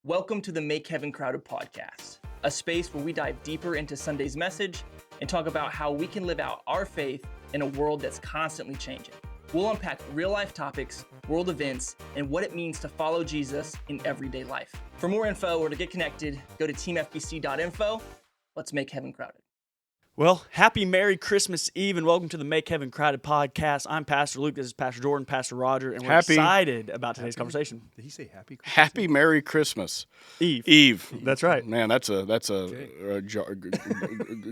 Welcome to the Make Heaven Crowded podcast, a space where we dive deeper into Sunday's message and talk about how we can live out our faith in a world that's constantly changing. We'll unpack real-life topics, world events, and what it means to follow Jesus in everyday life. For more info or to get connected, go to teamfbc.info. Let's make heaven crowded. Well, happy Merry Christmas Eve and welcome to the Make Heaven Crowded podcast. I'm Pastor Luke, this is Pastor Jordan, Pastor Roger, and we're excited about today's conversation. Did he say happy Christmas? Happy Merry Christmas Eve. That's right. Man, that's a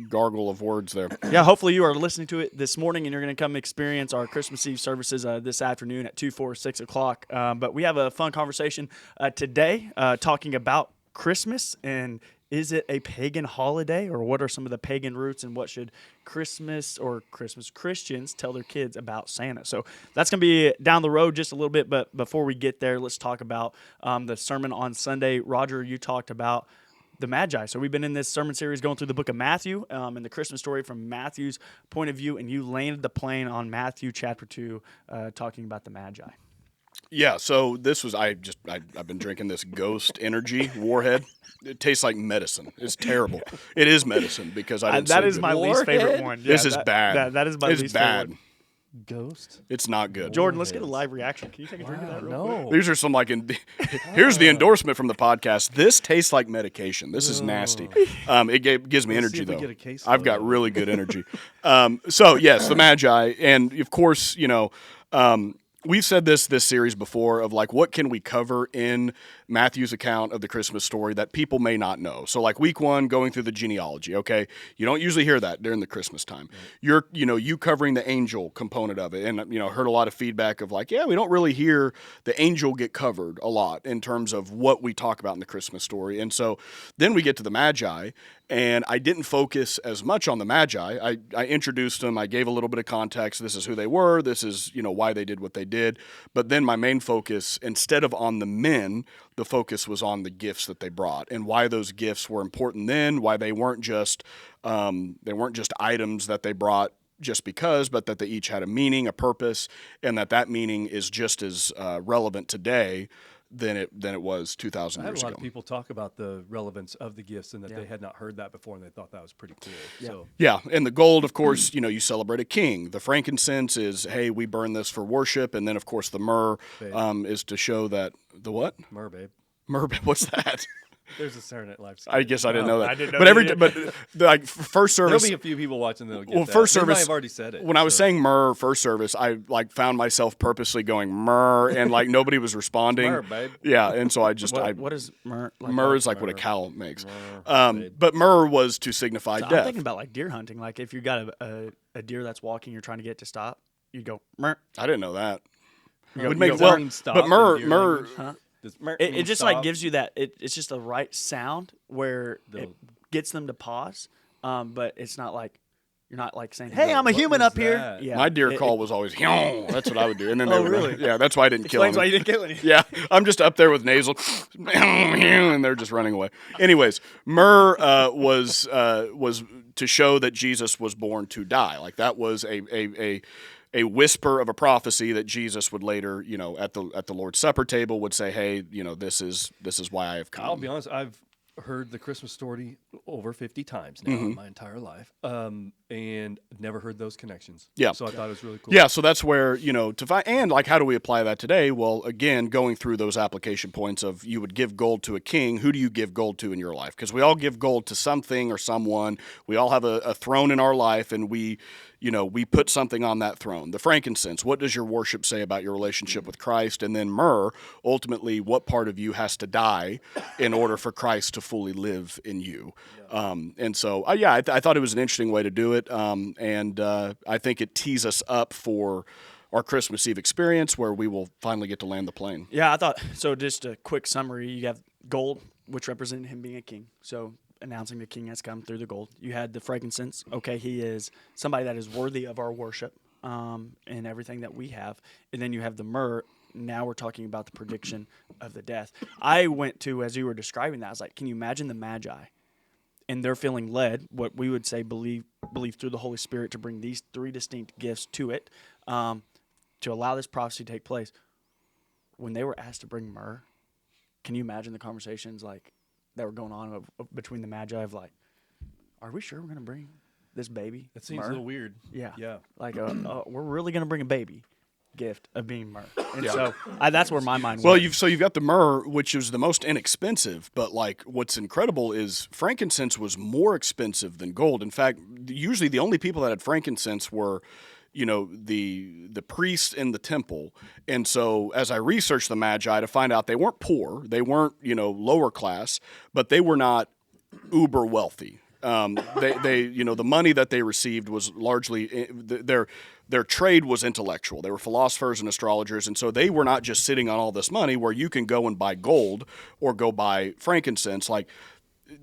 gargle of words there. Yeah, hopefully you are listening to it this morning and you're going to come experience our Christmas Eve services this afternoon at 2, 4, 6 o'clock. But we have a fun conversation today talking about Christmas and is it a pagan holiday, or what are some of the pagan roots, and what should Christmas Christians tell their kids about Santa? So that's going to be down the road just a little bit, but before we get there, let's talk about the sermon on Sunday. Roger, you talked about the Magi. So we've been in this sermon series going through the book of Matthew and the Christmas story from Matthew's point of view, and you landed the plane on Matthew chapter 2 talking about the Magi. Yeah, so this was I've been drinking this Ghost Energy Warhead. It tastes like medicine. It's terrible. It is medicine because I didn't. That sleep is good. my least favorite one. Yeah, This is bad. That is my It's least bad. favorite. Ghost? It's not good. Jordan, let's get a live reaction. Can you take a drink of that real quick? No. These are some here's the endorsement from the podcast. This tastes like medication. This is nasty. It gives me energy see if we though. get a case I've load got of it. really good energy. So yes, the Magi, and of course, we've said this series before of like what can we cover in Matthew's account of the Christmas story that people may not know. So like week 1, going through the genealogy, okay? You don't usually hear that during the Christmas time. Right. You covering the angel component of it, and heard a lot of feedback of like, yeah, we don't really hear the angel get covered a lot in terms of what we talk about in the Christmas story. And so then we get to the Magi, and I didn't focus as much on the Magi. I introduced them. I gave a little bit of context. This is who they were. This is, why they did what they did. But then my main focus, instead of on the men, the focus was on the gifts that they brought and why those gifts were important then, why they weren't just items that they brought just because, but that they each had a meaning, a purpose, and that meaning is just as relevant today than it was 2,000 I had years a lot ago. of people talk about the relevance of the gifts and that they had not heard that before, and they thought that was pretty cool. Yeah. So Yeah, and the gold, of course, you celebrate a king. The frankincense is, hey, we burn this for worship, and then, of course, the myrrh is to show that the what? Myrrh, babe. Myrrh, what's that? There's a Saturday Night Live skit. I guess I didn't know that. I didn't know but that but first service. There'll be a few people watching that'll get Well, that. first They service. might have already said it. When I was saying myrrh, first service, I found myself purposely going myrrh, and nobody was responding. Myrrh, babe. Yeah, and so I just What is myrrh? myrrh is like what a cow makes. Myrrh, But myrrh was to signify So death. I'm thinking about like deer hunting. Like if you got a deer that's walking, you're trying to get it to stop, you go myrrh. I didn't know that. You Would go- make you well, mean stop but in myrrh, deer myrrh. language? Huh? Does myrrh It mean just stop? like gives you that. It's just the right sound where it gets them to pause, but it's not like you're not like saying, "Hey, I'm a What human was up here." that? Yeah, My deer call was always, "Hyow." That's what I would do. And then they Oh, would, really? Yeah, that's why I didn't kill explains them. why you didn't kill any. Yeah, I'm just up there with nasal, and they're just running away. Anyways, myrrh was to show that Jesus was born to die. Like that was a whisper of a prophecy that Jesus would later, at the Lord's Supper table would say, "Hey, this is why I have come." I'll be honest, I've heard the Christmas story over 50 times now in my entire life, and never heard those connections. Yeah. So I thought it was really cool. Yeah, so that's where, to find, and like, how do we apply that today? Well, again, going through those application points of you would give gold to a king. Who do you give gold to in your life? Because we all give gold to something or someone. We all have a throne in our life, and we put something on that throne. The frankincense, what does your worship say about your relationship with Christ? And then myrrh, ultimately, what part of you has to die in order for Christ to fully live in you? And so, I thought it was an interesting way to do it. And I think it tees us up for our Christmas Eve experience where we will finally get to land the plane. Yeah, I thought so. Just a quick summary: you have gold, which represented him being a king. So announcing the king has come through the gold. You had the frankincense. Okay, he is somebody that is worthy of our worship and everything that we have. And then you have the myrrh. Now we're talking about the prediction of the death. I went to, as you were describing that, I was like, can you imagine the Magi? And they're feeling led, what we would say believe through the Holy Spirit to bring these 3 distinct gifts to it, to allow this prophecy to take place. When they were asked to bring myrrh, can you imagine the conversations like that were going on between the Magi of like, are we sure we're going to bring this baby? That seems myrrh? a little weird. Yeah. Yeah. Like, we're really going to bring a baby gift of being myrrh. And so that's where my mind Well, went. you've got the myrrh, which is the most inexpensive, but like what's incredible is frankincense was more expensive than gold. In fact, usually the only people that had frankincense were, the priests in the temple. And so as I researched the Magi to find out they weren't poor, they weren't, lower class, but they were not uber wealthy. They the money that they received was largely their trade was intellectual. They were philosophers and astrologers, and so they were not just sitting on all this money where you can go and buy gold or go buy frankincense. Like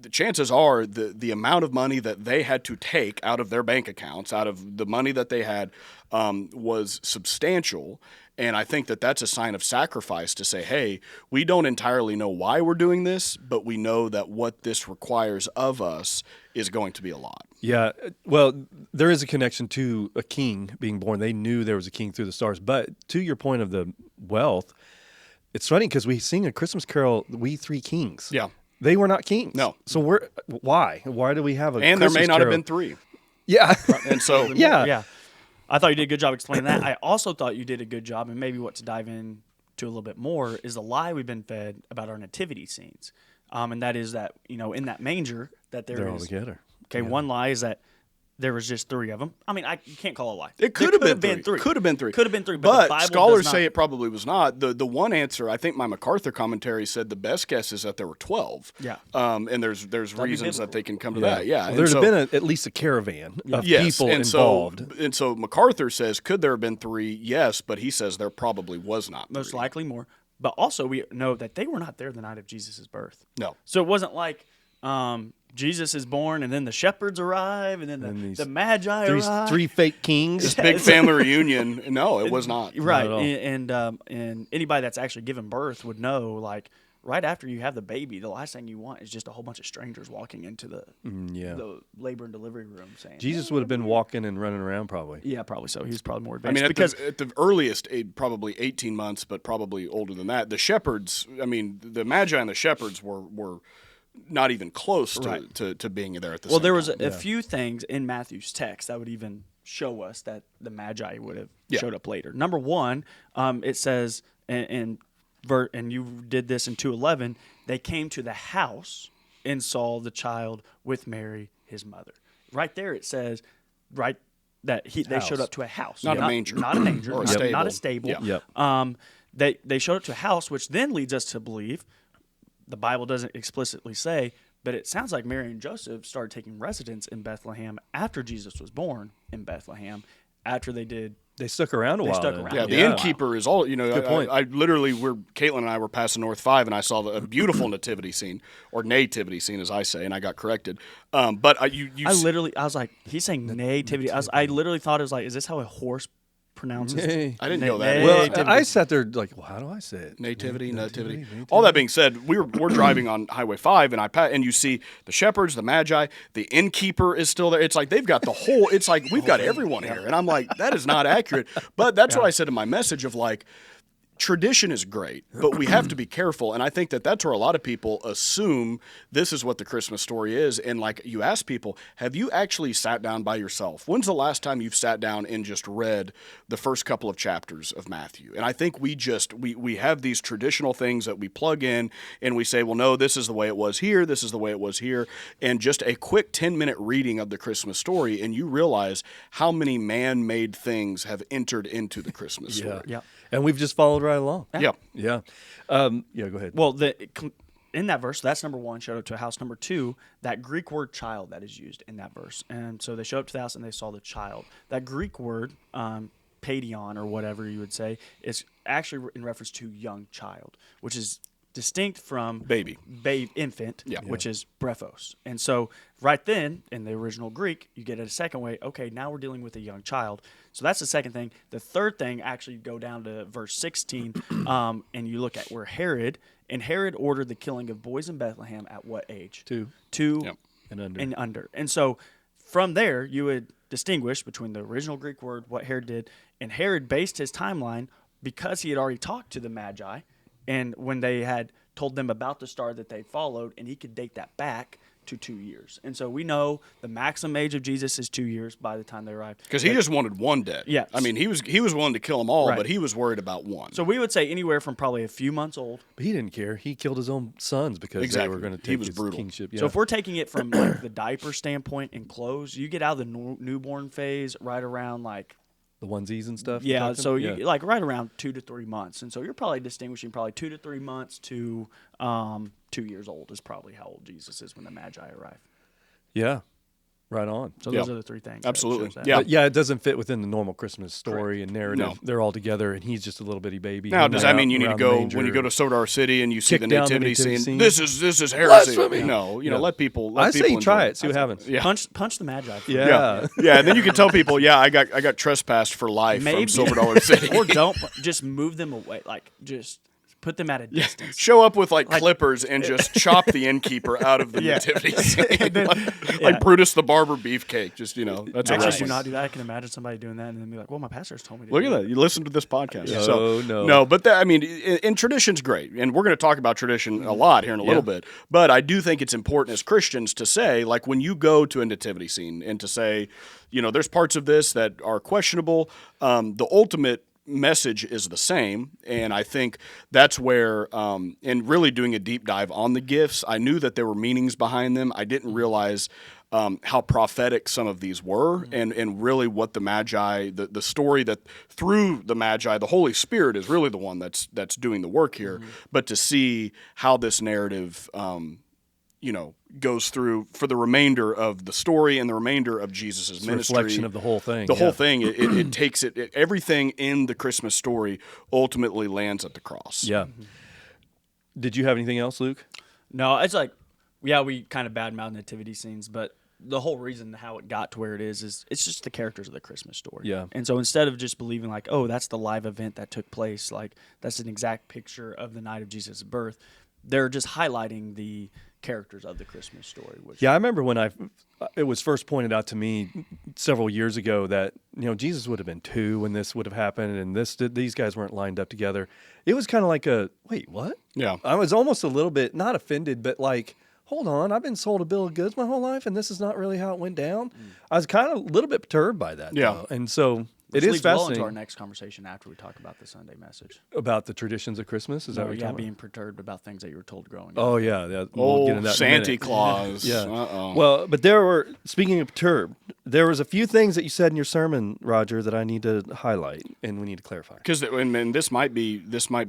the chances are the amount of money that they had to take out of their bank accounts, out of the money that they had, was substantial. And I think that that's a sign of sacrifice to say, hey, we don't entirely know why we're doing this, but we know that what this requires of us is going to be a lot. Yeah, well, there is a connection to a king being born. They knew there was a king through the stars. But to your point of the wealth, it's funny because we sing a Christmas carol, We Three Kings. Yeah. They were not kings. No. So why? Why do we have a And Christmas there may not carol? have been three. Yeah. And so Yeah. I thought you did a good job explaining that. I also thought you did a good job, and maybe what to dive in to a little bit more is the lie we've been fed about our nativity scenes. And that is that, in that manger that They're all together. Okay, one lie is that there was just three of them. I mean, you can't call it a lie. It could have been three. Could have been three. Could have been three. But the Bible scholars does say not. it probably was not. The one answer, I think my MacArthur commentary said the best guess is that there were 12. Yeah. And there's reasons that they can come to that. Yeah. Well, there'd have been at least a caravan of people involved. And so MacArthur says, could there have been three? Yes, but he says there probably was not three. Most likely more. But also we know that they were not there the night of Jesus' birth. No. So it wasn't like Jesus is born, and then the shepherds arrive, and then the Magi arrive. Three fake kings. This big family reunion. No, it was not. Right, Not at all. and anybody that's actually given birth would know, like, right after you have the baby, the last thing you want is just a whole bunch of strangers walking into the labor and delivery room saying, Jesus would have been walking and running around probably. yeah, probably so. He was probably more I advanced. mean, because at the earliest, probably 18 months, but probably older than that. The shepherds, the Magi and the shepherds were not even close to being there at the same time. there was a few things in Matthew's text that would even show us that the Magi would have showed up later. Number one, it says, and you did this in 2:11, they came to the house and saw the child with Mary, his mother. Right there it says, that they showed up to a house. Not a manger. Not a manger. Or a stable. Not a stable. Yeah. Yep. They showed up to a house, which then leads us to believe, the Bible doesn't explicitly say, but it sounds like Mary and Joseph started taking residence in Bethlehem after Jesus was born in Bethlehem. After they did, They stuck around a while. stuck then. around. Yeah, the innkeeper is all, Good point. I literally, Caitlin and I were passing North 5, and I saw a beautiful nativity scene, or nativity scene, as I say, and I got corrected. But I was like, he's saying nativity. I literally thought it was like, is this how a horse pronounces? Nay. I didn't know that. Well, Nativity. I sat there like, well, how do I say it? Nativity. All that being said, we're driving on Highway 5, and you see the shepherds, the Magi, the innkeeper is still there. It's like they've got the whole. It's like we've got everyone here, and I'm like, that is not accurate. But that's what I said in my message of like, tradition is great, but we have to be careful. And I think that's where a lot of people assume this is what the Christmas story is. And like you ask people, have you actually sat down by yourself? When's the last time you've sat down and just read the first couple of chapters of Matthew? And I think we have these traditional things that we plug in and we say, well, no, this is the way it was here. This is the way it was here. And just a quick 10-minute reading of the Christmas story, and you realize how many man-made things have entered into the Christmas story. Yeah. And we've just followed right along. Yeah. Yeah. Go ahead. Well, in that verse, that's number one, showed up to a house. Number two, that Greek word child that is used in that verse. And so they showed up to the house and they saw the child. That Greek word, paidion or whatever you would say, is actually in reference to young child, which is distinct from Baby. Infant, Yeah. which is brephos. And so right then, in the original Greek, you get it a second way. Okay, now we're dealing with a young child. So that's the second thing. The third thing, actually, you go down to verse 16, and you look at where Herod ordered the killing of boys in Bethlehem at what age? 2 Two and under. And so from there, you would distinguish between the original Greek word, what Herod did, and Herod based his timeline because he had already talked to the Magi. And when they had told them about the star that they followed, and he could date that back to 2 years. And so we know the maximum age of Jesus is 2 years by the time they arrived. Because he just wanted one dead. Yeah. I mean, he was willing to kill them all, Right. but he was worried about one. So we would say anywhere from probably a few months old. But he didn't care. He killed his own sons because Exactly. they were going to He take was his brutal. kingship. Yeah. So if we're taking it from like the diaper standpoint and clothes, you get out of the newborn phase right around like the onesies and stuff. you're yeah, talking? so you like right around 2 to 3 months, and so you're probably distinguishing probably 2 to 3 months to 2 years old is probably how old Jesus is when the Magi arrive. Yeah, right on. So Yeah. those are the three things. Absolutely. That shows that. Yeah. But yeah, it doesn't fit within the normal Christmas story and narrative. No. They're all together, and he's just a little bitty baby. Now, does that hanging mean out you need to around the go manger. when you go to Sodar City and you see Kick the down the nativity nativity scene? scene? This is heresy. Blasphemy. No, Yeah. let people. I Let say people try enjoy it. See what happens. Yeah. Punch the Magi. For Yeah. Yeah, yeah, and then you can tell people, yeah, I got trespassed for life Maybe. from Silver Dollar City. or don't just move them away, like just put them at a distance. Show up with like clippers and just chop the innkeeper out of the Yeah. nativity scene, like Brutus the Barber beefcake. Just that's a Actually, do wrestling. not do that. I can imagine somebody doing that and then be like, "Well, my pastor's told me to." Look do at that. You listen to this podcast. Yeah. So, No. but I mean, and tradition's great. And we're going to talk about tradition a lot here in a little bit. But I do think it's important as Christians to say, like, when you go to a nativity scene and to say, there's parts of this that are questionable, the ultimate message is the same. And I think that's where, in really doing a deep dive on the gifts, I knew that there were meanings behind them. I didn't realize how prophetic some of these were, and really what the Magi, the story that through the Magi, the Holy Spirit is really the one that's doing the work here. But to see how this narrative, goes through for the remainder of the story and the remainder of Jesus' It's a ministry. reflection of the whole thing. The whole thing, it takes it, everything in the Christmas story ultimately lands at the cross. Yeah. Did you have anything else, Luke? No, it's like, yeah, we kind of badmouth nativity scenes, but the whole reason how it got to where it is it's just the characters of the Christmas story. Yeah. And so instead of just believing like, oh, that's the live event that took place, like that's an exact picture of the night of Jesus' birth, they're just highlighting the characters of the Christmas story. Which Yeah, I remember when it was first pointed out to me several years ago that Jesus would have been 2 when this would have happened, and these guys weren't lined up together. It was kind of like wait, what? Yeah. I was almost a little bit not offended, but like, hold on, I've been sold a bill of goods my whole life, and this is not really how it went down. I was kind of a little bit perturbed by that. Yeah. though. And so which it is leads well fascinating into our next conversation after we talk about the Sunday message. about the traditions of Christmas. Is that what you're talking being perturbed about things that you were told growing up. about? Oh yeah, we'll get into that in a Santa minute. Claus. Yeah. Uh-oh. Well, but speaking of perturbed, there was a few things that you said in your sermon, Roger, that I need to highlight and we need to clarify. Because and this might be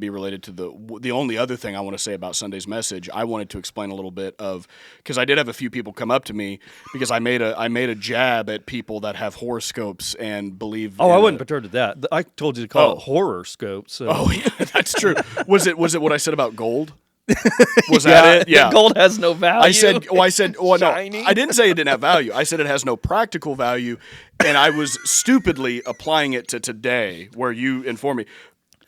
related to the only other thing I want to say about Sunday's message. I wanted to explain a little bit of, because I did have a few people come up to me because I made a jab at people that have horoscopes and believe. Oh, I wasn't perturbed at that. I told you to call it horror scope. So. Oh, yeah, that's true. Was it what I said about gold? Was that it? Yeah. Gold has no value. I said, no, Shiny. I didn't say it didn't have value. I said it has no practical value, and I was stupidly applying it to today, where you informed me.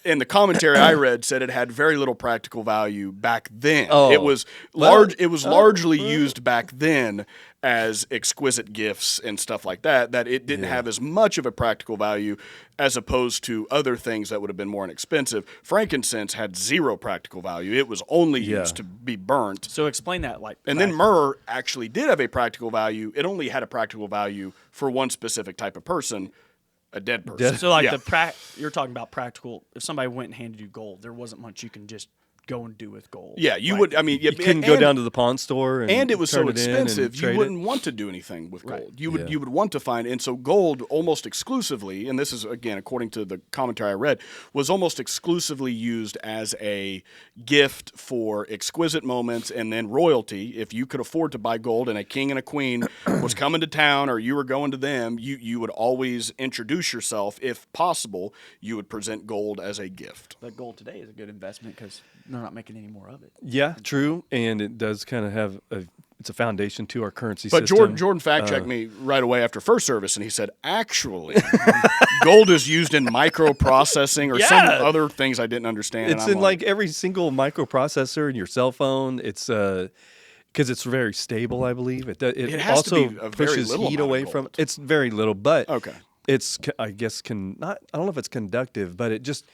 And the commentary I read said it had very little practical value back then. Oh. It was large. It was largely used back then as exquisite gifts and stuff like that. That it didn't have as much of a practical value as opposed to other things that would have been more inexpensive. Frankincense had zero practical value. It was only used to be burnt. So explain that, like, And then myrrh actually did have a practical value. It only had a practical value for one specific type of person. A dead person. So, like, Yeah. you're talking about practical. If somebody went and handed you gold, there wasn't much you can just go and do with gold. Yeah, you Like, would. I mean, You couldn't go down to the pawn store and it was so turn it in and expensive, you trade wouldn't it. want to do anything with gold. Right. You would want to find, and so gold almost exclusively, and this is again according to the commentary I read, was almost exclusively used as a gift for exquisite moments, and then royalty. If you could afford to buy gold, and a king and a queen was coming to town, or you were going to them, you would always introduce yourself, if possible. You would present gold as a gift. But gold today is a good investment because they're not making any more of it. Yeah, true, and it does kind of have it's a foundation to our currency But system. Jordan fact checked me right away after first service, and he said, actually, gold is used in microprocessing or some Yeah. other things I didn't understand. It's and I'm in like every single microprocessor in your cell phone. It's because it's very stable, I believe. It has to also be a very pushes little heat amount of away from. gold. It's very little, but Okay. It's I guess not. I don't know if it's conductive, but it just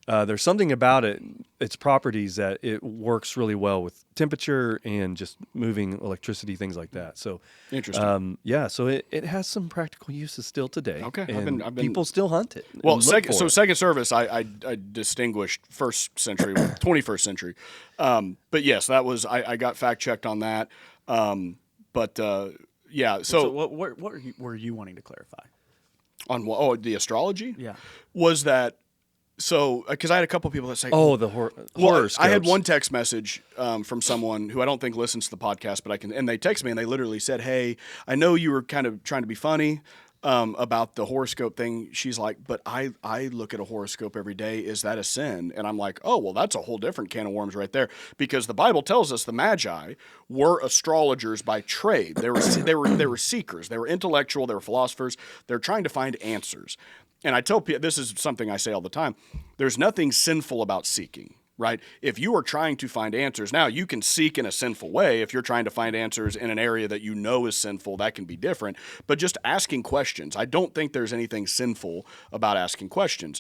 There's something about it, its properties, that it works really well with temperature and just moving electricity, things like that. So Interesting. so it has some practical uses still today. Okay, and I've been people still hunt it. Well, and look for it. second service, I distinguished first century with 21st century. But yes, that was I got fact checked on that. So what were you wanting to clarify? On what? Oh, the astrology. Yeah. Was that so? Because I had a couple people that say, Oh, the horoscopes. I had one text message from someone who I don't think listens to the podcast, but and they text me and they literally said, "Hey, I know you were kind of trying to be funny about the horoscope thing." She's like, "But I look at a horoscope every day. Is that a sin?" And I'm like, "Oh, well, that's a whole different can of worms right there, because the Bible tells us the Magi were astrologers by trade. They were seekers. They were intellectual. They were philosophers. They're trying to find answers." And I tell people, this is something I say all the time, there's nothing sinful about seeking, right? If you are trying to find answers, now you can seek in a sinful way. If you're trying to find answers in an area that you know is sinful, that can be different. But just asking questions, I don't think there's anything sinful about asking questions.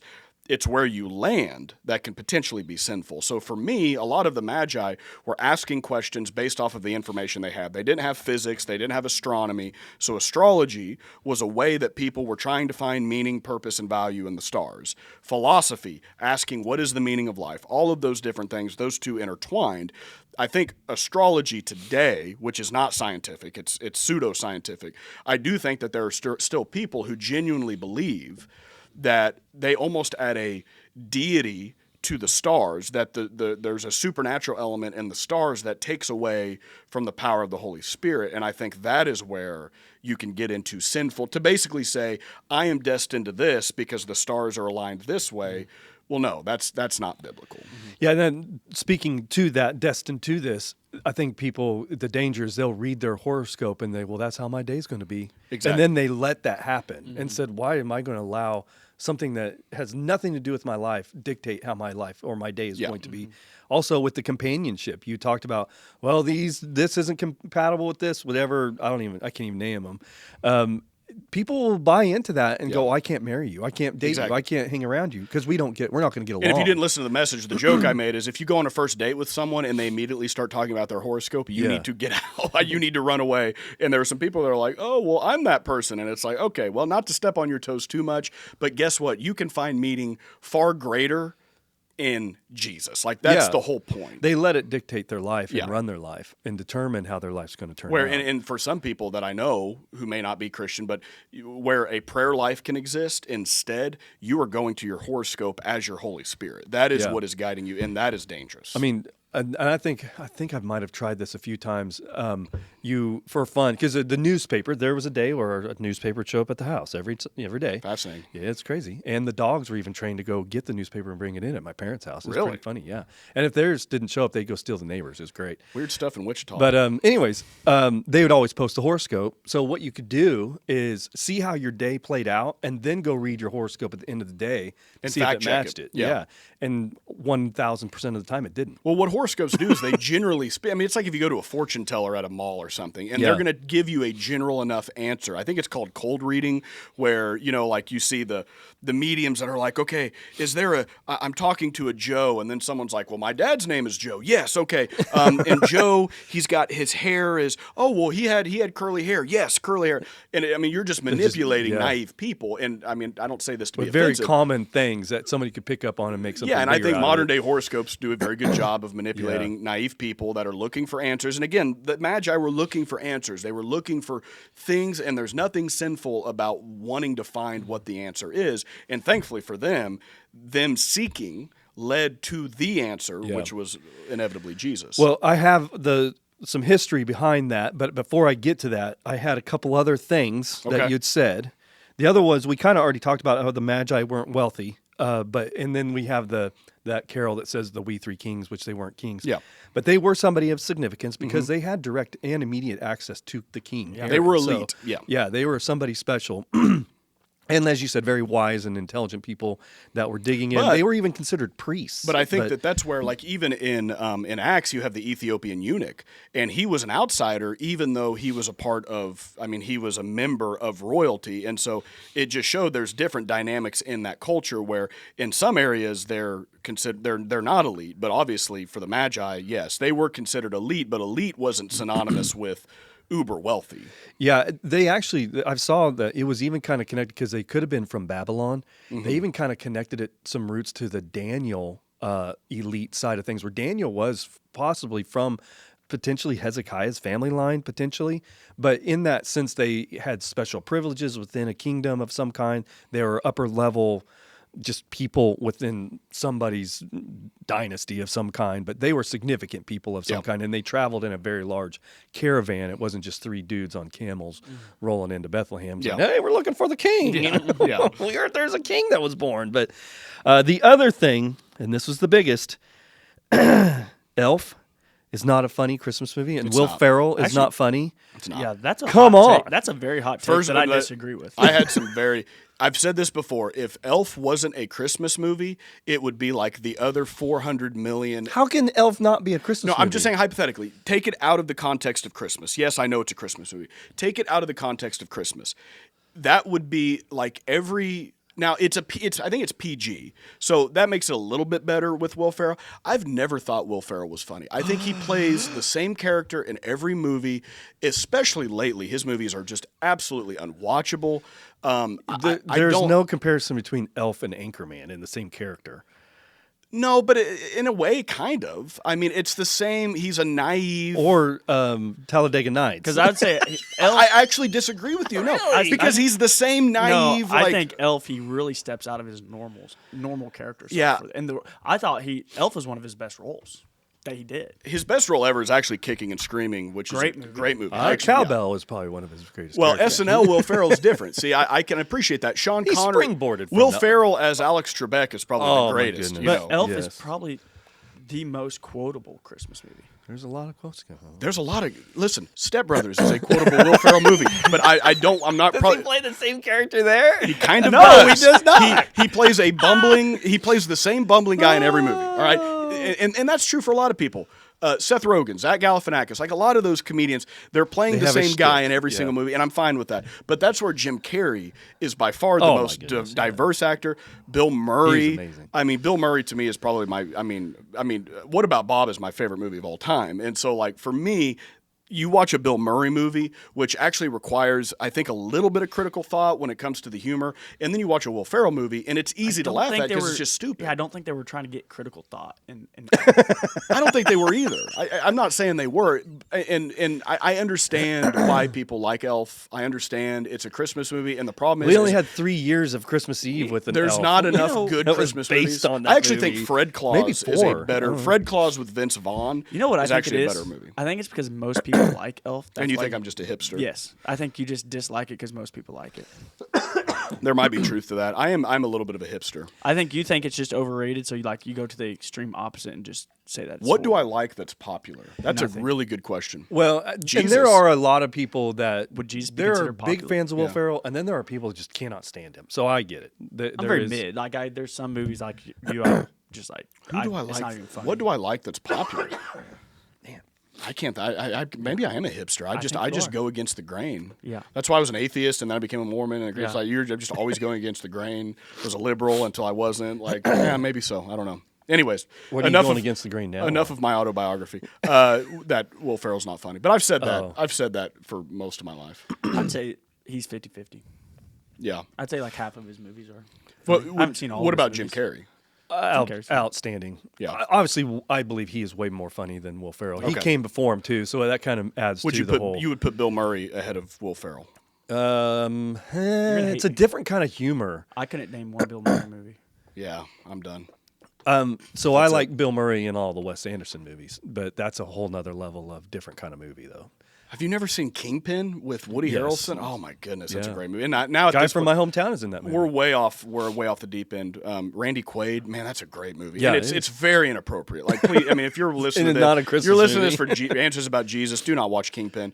It's where you land that can potentially be sinful. So for me, a lot of the Magi were asking questions based off of the information they had. They didn't have physics. They didn't have astronomy. So astrology was a way that people were trying to find meaning, purpose, and value in the stars. Philosophy, asking what is the meaning of life. All of those different things, those two intertwined. I think astrology today, which is not scientific, it's pseudoscientific, I do think that there are still people who genuinely believe that they almost add a deity to the stars, that there's a supernatural element in the stars that takes away from the power of the Holy Spirit. And I think that is where you can get into sinful, to basically say, I am destined to this because the stars are aligned this way. Well, no, that's not biblical. Yeah, and then speaking to that, destined to this, I think people, the danger is they'll read their horoscope and that's how my day's going to be. Exactly. And then they let that happen and said, why am I going to allow something that has nothing to do with my life dictate how my life or my day is going to be? Also with the companionship, you talked about, well, this isn't compatible with this, whatever. I can't even name them. People will buy into that and go, I can't marry you. I can't date you. I can't hang around you because we're not going to get along. And if you didn't listen to the message, the joke I made is if you go on a first date with someone and they immediately start talking about their horoscope, you need to get out. You need to run away. And there are some people that are like, oh, well, I'm that person. And it's like, okay, well, not to step on your toes too much, but guess what? You can find meaning far greater in Jesus. Like that's the whole point. They let it dictate their life and run their life and determine how their life's going to turn out. And for some people that I know who may not be Christian, but where a prayer life can exist, instead you are going to your horoscope as your Holy Spirit. That is what is guiding you, and that is dangerous. I mean, and I think I might have tried this a few times. For fun, because the newspaper. There was a day where a newspaper would show up at the house every day. Fascinating. Yeah, it's crazy. And the dogs were even trained to go get the newspaper and bring it in at my parents' house. It's pretty funny, yeah. And if theirs didn't show up, they'd go steal the neighbors. It was great. Weird stuff in Wichita. But anyways, they would always post a horoscope. So what you could do is see how your day played out, and then go read your horoscope at the end of the day and see if it matched it. Yeah. And 1,000% of the time, it didn't. Well, what horoscopes do is they generally it's like if you go to a fortune teller at a mall or something, and they're going to give you a general enough answer. I think it's called cold reading, where, like you see the mediums that are like, okay, I'm talking to a Joe, and then someone's like, well, my dad's name is Joe. Yes, okay. And Joe, he's got his hair is, oh, well, he had curly hair. Yes, curly hair. And you're just manipulating naive people. And I don't say this to be very offensive. common things that somebody could pick up on and make something. Yeah, and I think modern day horoscopes do a very good job of manipulating naive people that are looking for answers. And again, the Magi were looking for answers. They were looking for things, and there's nothing sinful about wanting to find what the answer is. And thankfully for them seeking led to the answer, which was inevitably Jesus. Well, I have some history behind that, but before I get to that, I had a couple other things that you'd said. The other was, we kind of already talked about how the Magi weren't wealthy, and then we have that carol that says the We Three Kings, which they weren't kings. Yeah. But they were somebody of significance because they had direct and immediate access to the king. They were elite. So, yeah, they were somebody special. And as you said, very wise and intelligent people that were digging in. But- They were even considered priests. But I think that's where, like, even in Acts, you have the Ethiopian eunuch, and he was an outsider, even though he was a part of. I mean, he was a member of royalty, and so it just showed there's different dynamics in that culture. Where in some areas they're not elite, but obviously for the Magi, yes, they were considered elite, but elite wasn't synonymous with uber wealthy. Yeah, they actually, I saw that it was even kind of connected because they could have been from Babylon. They even kind of connected it some roots to the Daniel elite side of things, where Daniel was possibly from potentially Hezekiah's family line, potentially. But in that sense, they had special privileges within a kingdom of some kind. They were upper level, just people within somebody's dynasty of some kind, but they were significant people of some kind, and they traveled in a very large caravan. It wasn't just 3 dudes on camels rolling into Bethlehem saying, hey, we're looking for the king. We heard there's a king that was born. But the other thing, and this was the biggest, Elf is not a funny Christmas movie, and Will Ferrell is not funny. It's not. Yeah, that's a Come hot on. take. That's a very hot take that I disagree with. I had some very. I've said this before. If Elf wasn't a Christmas movie, it would be like the other 400 million. How can Elf not be a Christmas movie? No, I'm just saying hypothetically. Take it out of the context of Christmas. Yes, I know it's a Christmas movie. Take it out of the context of Christmas. That would be like every. Now I think it's PG, so that makes it a little bit better with Will Ferrell. I've never thought Will Ferrell was funny. I think he plays the same character in every movie, especially lately. His movies are just absolutely unwatchable. There's no comparison between Elf and Anchorman in the same character. No, but in a way, kind of. I mean, it's the same. He's a naive. Or Talladega Nights. Because I would say Elf. I actually disagree with you. No, because he's the same naive. No, I think Elf, he really steps out of his normal character. Yeah. I thought Elf was one of his best roles that he did. His best role ever is actually Kicking and Screaming, which Great is a movie. great movie. Cowbell is probably one of his greatest Well, characters. SNL, Will Ferrell's different. See, I can appreciate that. Sean He Connery, springboarded from Will that. Ferrell as Alex Trebek is probably Oh, the my greatest. goodness. You But know. Elf Yes. is probably the most quotable Christmas movie. There's a lot of quotes going on. There's a lot of listen. Step Brothers is a quotable Will Ferrell movie, but I'm not probably. play the same character there? He kind of No, does. he does not. He plays a bumbling. He plays the same bumbling guy in every movie. All right, and that's true for a lot of people. Seth Rogen, Zach Galifianakis, like a lot of those comedians, they're playing the have a same guy shtick, in every yeah. single movie, and I'm fine with that. But that's where Jim Carrey is by far the Oh, my most goodness, diverse actor. Bill Murray, He's amazing. I mean, Bill Murray to me is probably my. I mean, What About Bob is my favorite movie of all time, and so like for me. You watch a Bill Murray movie, which actually requires, I think, a little bit of critical thought when it comes to the humor, and then you watch a Will Ferrell movie, and it's easy to laugh at because it's just stupid. Yeah, I don't think they were trying to get critical thought. I don't think they were either. I'm not saying they were, and I understand why people like Elf. I understand it's a Christmas movie, and the problem is We only had 3 years of Christmas Eve with an there's Elf. not enough good that was Christmas based movies. on that I actually movie. think Fred Claus Maybe is a 4. better. Fred Claus with Vince Vaughn. You know what I is think actually it is? a better movie. I think it's because most people like Elf. And you That's think why I'm just a hipster? Yes, I think you just dislike it because most people like it. There might be truth to that. I'm a little bit of a hipster. I think you think it's just overrated, so you go to the extreme opposite and just say that. It's What do I horrible. like that's popular? That's a Nothing. really good question. Well, and Jesus. there are a lot of people that Would Jesus be there are considered big popular? fans of Will Yeah. Ferrell, and then there are people who just cannot stand him. So I get it. I'm very mid. Like there's some movies like you are just like Who do I It's like? not even funny. What do I like that's popular? Man, I can't. Maybe I am a hipster. I think just you are. go against the grain. Yeah. That's why I was an atheist, and then I became a Mormon. And it's Yeah. like you're just always going against the grain. I was a liberal until I wasn't. Like, yeah, maybe so. I don't know. Anyways, What are you enough going of, against the grain now? Enough of my autobiography. That Will Ferrell's not funny, but I've said that. Oh. I've said that for most of my life. I'd say he's 50-50. Yeah. I'd say like half of his movies are. What, I haven't seen all. what of his about Jim movies. Carrey? cares? Outstanding. Yeah. Obviously, I believe he is way more funny than Will Ferrell. He Okay. came before him too, so that kind of adds Would to you the put whole. you would put Bill Murray ahead of Will Ferrell? It's hate a me. different kind of humor. I couldn't name one Bill Murray movie. Yeah, I'm done. So I like Bill Murray in all the Wes Anderson movies, but that's a whole nother level of different kind of movie, though. Have you never seen Kingpin with Woody Yes. Harrelson? Oh my goodness, that's a Yeah. great movie. And now at Guy this from point, my hometown is in that movie. we're way off the deep end. Randy Quaid, man, that's a great movie. Yeah, and it is. it's very inappropriate. Like, please, I mean, if you're listening And to not this, a Christmas you're listening movie. to this for answers about Jesus, do not watch Kingpin.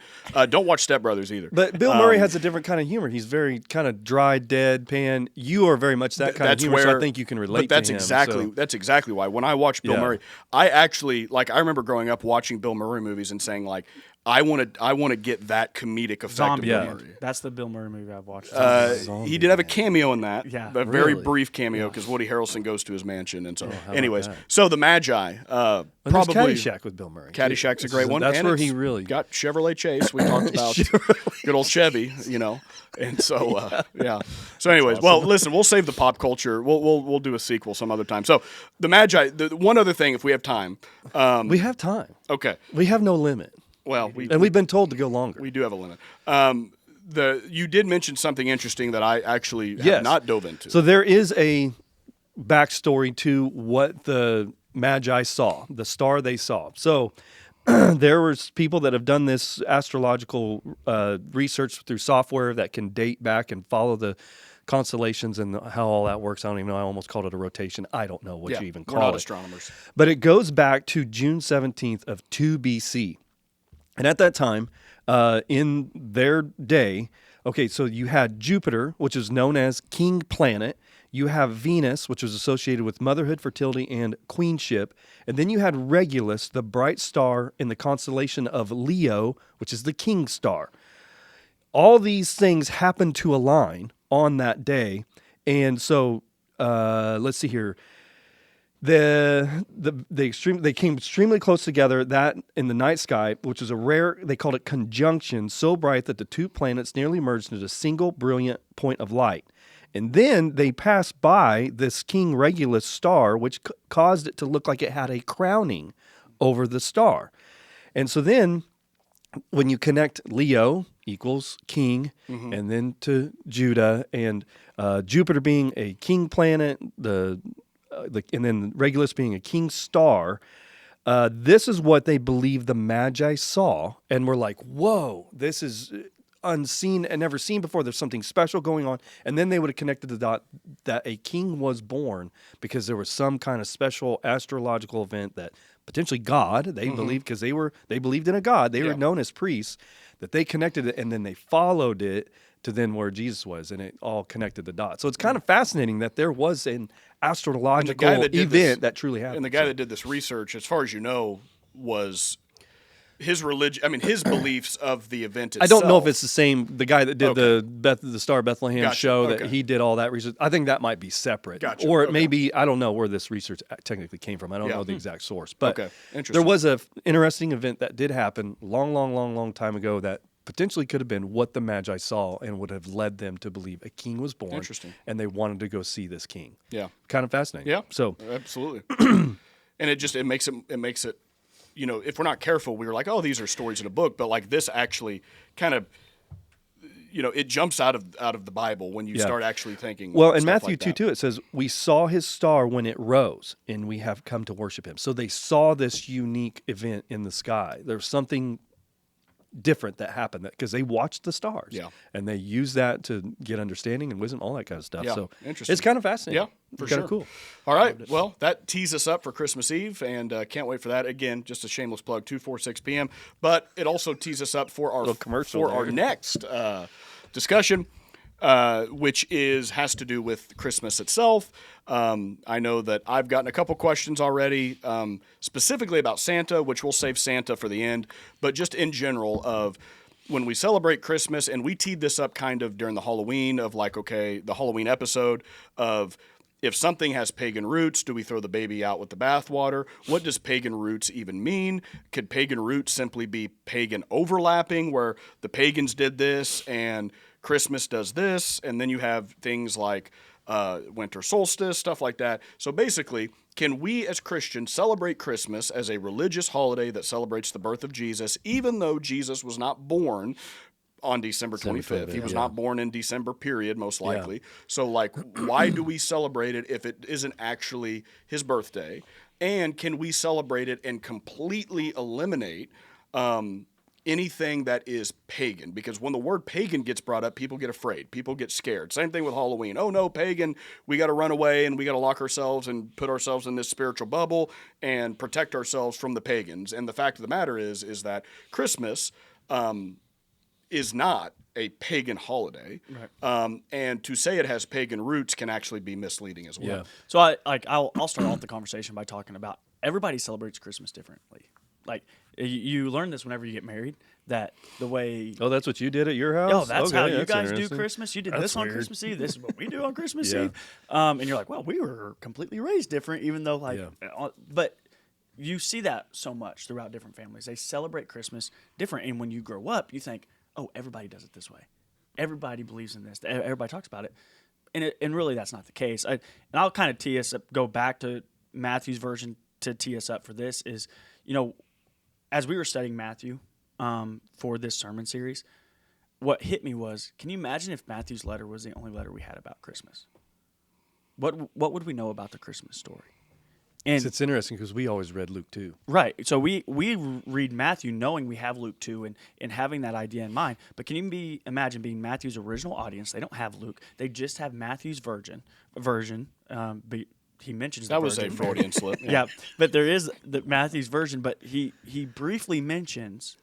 Don't watch Step Brothers either. But Bill Murray has a different kind of humor. He's very kind of dry, deadpan. You are very much that kind of humor, so I think you can relate But that's to him. that's exactly why. When I watch Bill Yeah. Murray, I actually I remember growing up watching Bill Murray movies and saying like, I want to get that comedic effect Zombie. of Bill Yeah. Murray. That's the Bill Murray movie I've watched. He did have a cameo in that, Yeah. a very Really? brief cameo because Woody Harrelson goes to his mansion, and so. about Anyways, that? so the Magi, And there's probably Caddyshack with Bill Murray. Caddyshack's a great one. That's and where it's he really got Chevrolet Chase. We talked about good old Chevy, and so yeah. So, anyways, well, listen, we'll save the pop culture. We'll do a sequel some other time. So the Magi. The one other thing, if we have time. We have time. Okay. We have no limit, Well, and we've been told to go longer. we do have a limit. You did mention something interesting that I actually have Yes. not dove into. So there is a backstory to what the Magi saw, the star they saw. So there was people that have done this astrological research through software that can date back and follow the constellations and how all that works. I don't even know. I almost called it a rotation. I don't know what yeah, you even we're call not it. astronomers. But it goes back to June 17th of 2 BC. And at that time, in their day, okay, so you had Jupiter, which is known as king planet. You have Venus, which was associated with motherhood, fertility, and queenship. And then you had Regulus, the bright star in the constellation of Leo, which is the king star. All these things happened to align on that day. And so, let's see here. They came extremely close together, that in the night sky, which is a rare, they called it conjunction, so bright that the two planets nearly merged into a single brilliant point of light. And then they passed by this King Regulus star, which caused it to look like it had a crowning over the star. And so then when you connect Leo equals king, and then to Judah, and Jupiter being a king planet, and then Regulus being a king star, this is what they believe the Magi saw, and were like, whoa, this is unseen and never seen before. There's something special going on. And then they would have connected the dot that a king was born because there was some kind of special astrological event that potentially God, they believed, because they believed in a God. They were known as priests, that they connected it, and then they followed it to then where Jesus was, and it all connected the dots. So it's kind of fascinating that there was an astrological event that truly happened. And the guy that did this research, as far as you know, was his religion. I mean, his beliefs of the event itself. I don't know if it's the same, the guy that did the Star of Bethlehem Gotcha. show, Okay. that he did all that research. I think that might be separate. Gotcha. Or it Okay. may be, I don't know where this research technically came from. I don't Yeah. know the exact source. But Okay. Interesting. there was a interesting event that did happen long time ago that potentially could have been what the Magi saw and would have led them to believe a king was born. Interesting. And they wanted to go see this king. Yeah. Kind of fascinating. Yeah. So absolutely. And it makes it, if we're not careful, we were like, oh, these are stories in a book, but like this actually kind of, it jumps out of the Bible when you start actually thinking. Well, in stuff Matthew like 2:2, it says, we saw his star when it rose, and we have come to worship him. So they saw this unique event in the sky. There's something different that happened because they watched the stars. Yeah. And they used that to get understanding and wisdom, all that kind of stuff. Yeah, So interesting. it's kind of fascinating. Yeah, for It's kind sure. of cool. All right. Well, that tees us up for Christmas Eve, and can't wait for that. Again, just a shameless plug, 2, 4, 6 p.m. But it also tees us up for our commercial our there. next discussion, which has to do with Christmas itself. I know that I've gotten a couple questions already, specifically about Santa, which we'll save Santa for the end, but just in general of when we celebrate Christmas, and we teed this up kind of during the Halloween of like, okay, the Halloween episode of if something has pagan roots, do we throw the baby out with the bathwater? What does pagan roots even mean? Could pagan roots simply be pagan overlapping where the pagans did this and Christmas does this? And then you have things like winter solstice, stuff like that. So basically, can we as Christians celebrate Christmas as a religious holiday that celebrates the birth of Jesus, even though Jesus was not born on December 25th? He was not born in December, period, most likely. So, like, why do we celebrate it if it isn't actually his birthday? And can we celebrate it and completely eliminate anything that is pagan, because when the word pagan gets brought up, people get afraid. People get scared. Same thing with Halloween. Oh, no, pagan. We got to run away and we got to lock ourselves and put ourselves in this spiritual bubble and protect ourselves from the pagans. And the fact of the matter is that Christmas is not a pagan holiday. Right. And to say it has pagan roots can actually be misleading as well. Yeah. So I'll start off the conversation by talking about everybody celebrates Christmas differently. Like you learn this whenever you get married, that the way. Oh, that's what you did at your house? Oh, that's how you guys do interesting. Christmas. You did That's this on weird. Christmas Eve. This is what we do on Christmas Yeah. Eve. And you're like, well, we were completely raised different, even though but you see that so much throughout different families. They celebrate Christmas different, and when you grow up, you think, oh, everybody does it this way. Everybody believes in this. Everybody talks about it, and really that's not the case. And I'll kind of tee us up, go back to Matthew's version to tee us up for this is, as we were studying Matthew for this sermon series, what hit me was, can you imagine if Matthew's letter was the only letter we had about Christmas? What would we know about the Christmas story? And It's interesting because we always read Luke 2. right. So we read Matthew knowing we have Luke 2 and having that idea in mind. But can you imagine being Matthew's original audience? They don't have Luke. They just have Matthew's version. But he mentions That the was a virgin. Freudian slip. Yeah, but there is the Matthew's version, but he briefly mentions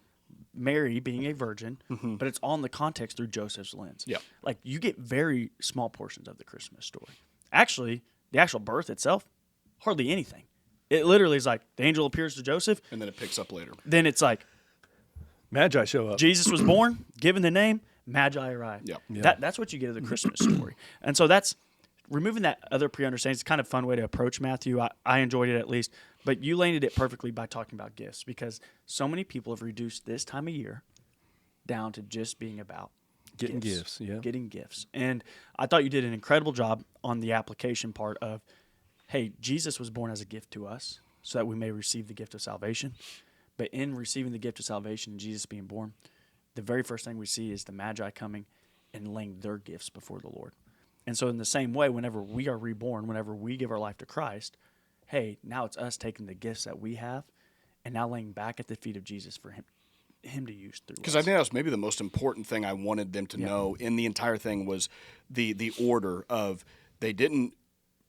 Mary being a virgin, but it's on the context through Joseph's lens. Yeah. Like you get very small portions of the Christmas story. Actually, the actual birth itself, hardly anything. It literally is like the angel appears to Joseph, And then it picks up later. then it's like Magi show up. Jesus was born, given the name, Magi arrived. Yeah. Yeah. That's what you get of the Christmas story. And so that's removing that other pre-understanding. It's kind of a fun way to approach Matthew. I enjoyed it at least. But you landed it perfectly by talking about gifts, because so many people have reduced this time of year down to just being about Getting gifts, yeah. Getting gifts. And I thought you did an incredible job on the application part of, hey, Jesus was born as a gift to us so that we may receive the gift of salvation. But in receiving the gift of salvation and Jesus being born, the very first thing we see is the Magi coming and laying their gifts before the Lord. And so in the same way, whenever we are reborn, whenever we give our life to Christ, hey, now it's us taking the gifts that we have and now laying back at the feet of Jesus for him to use through us. Because I think that was maybe the most important thing I wanted them to know in the entire thing was the order of they didn't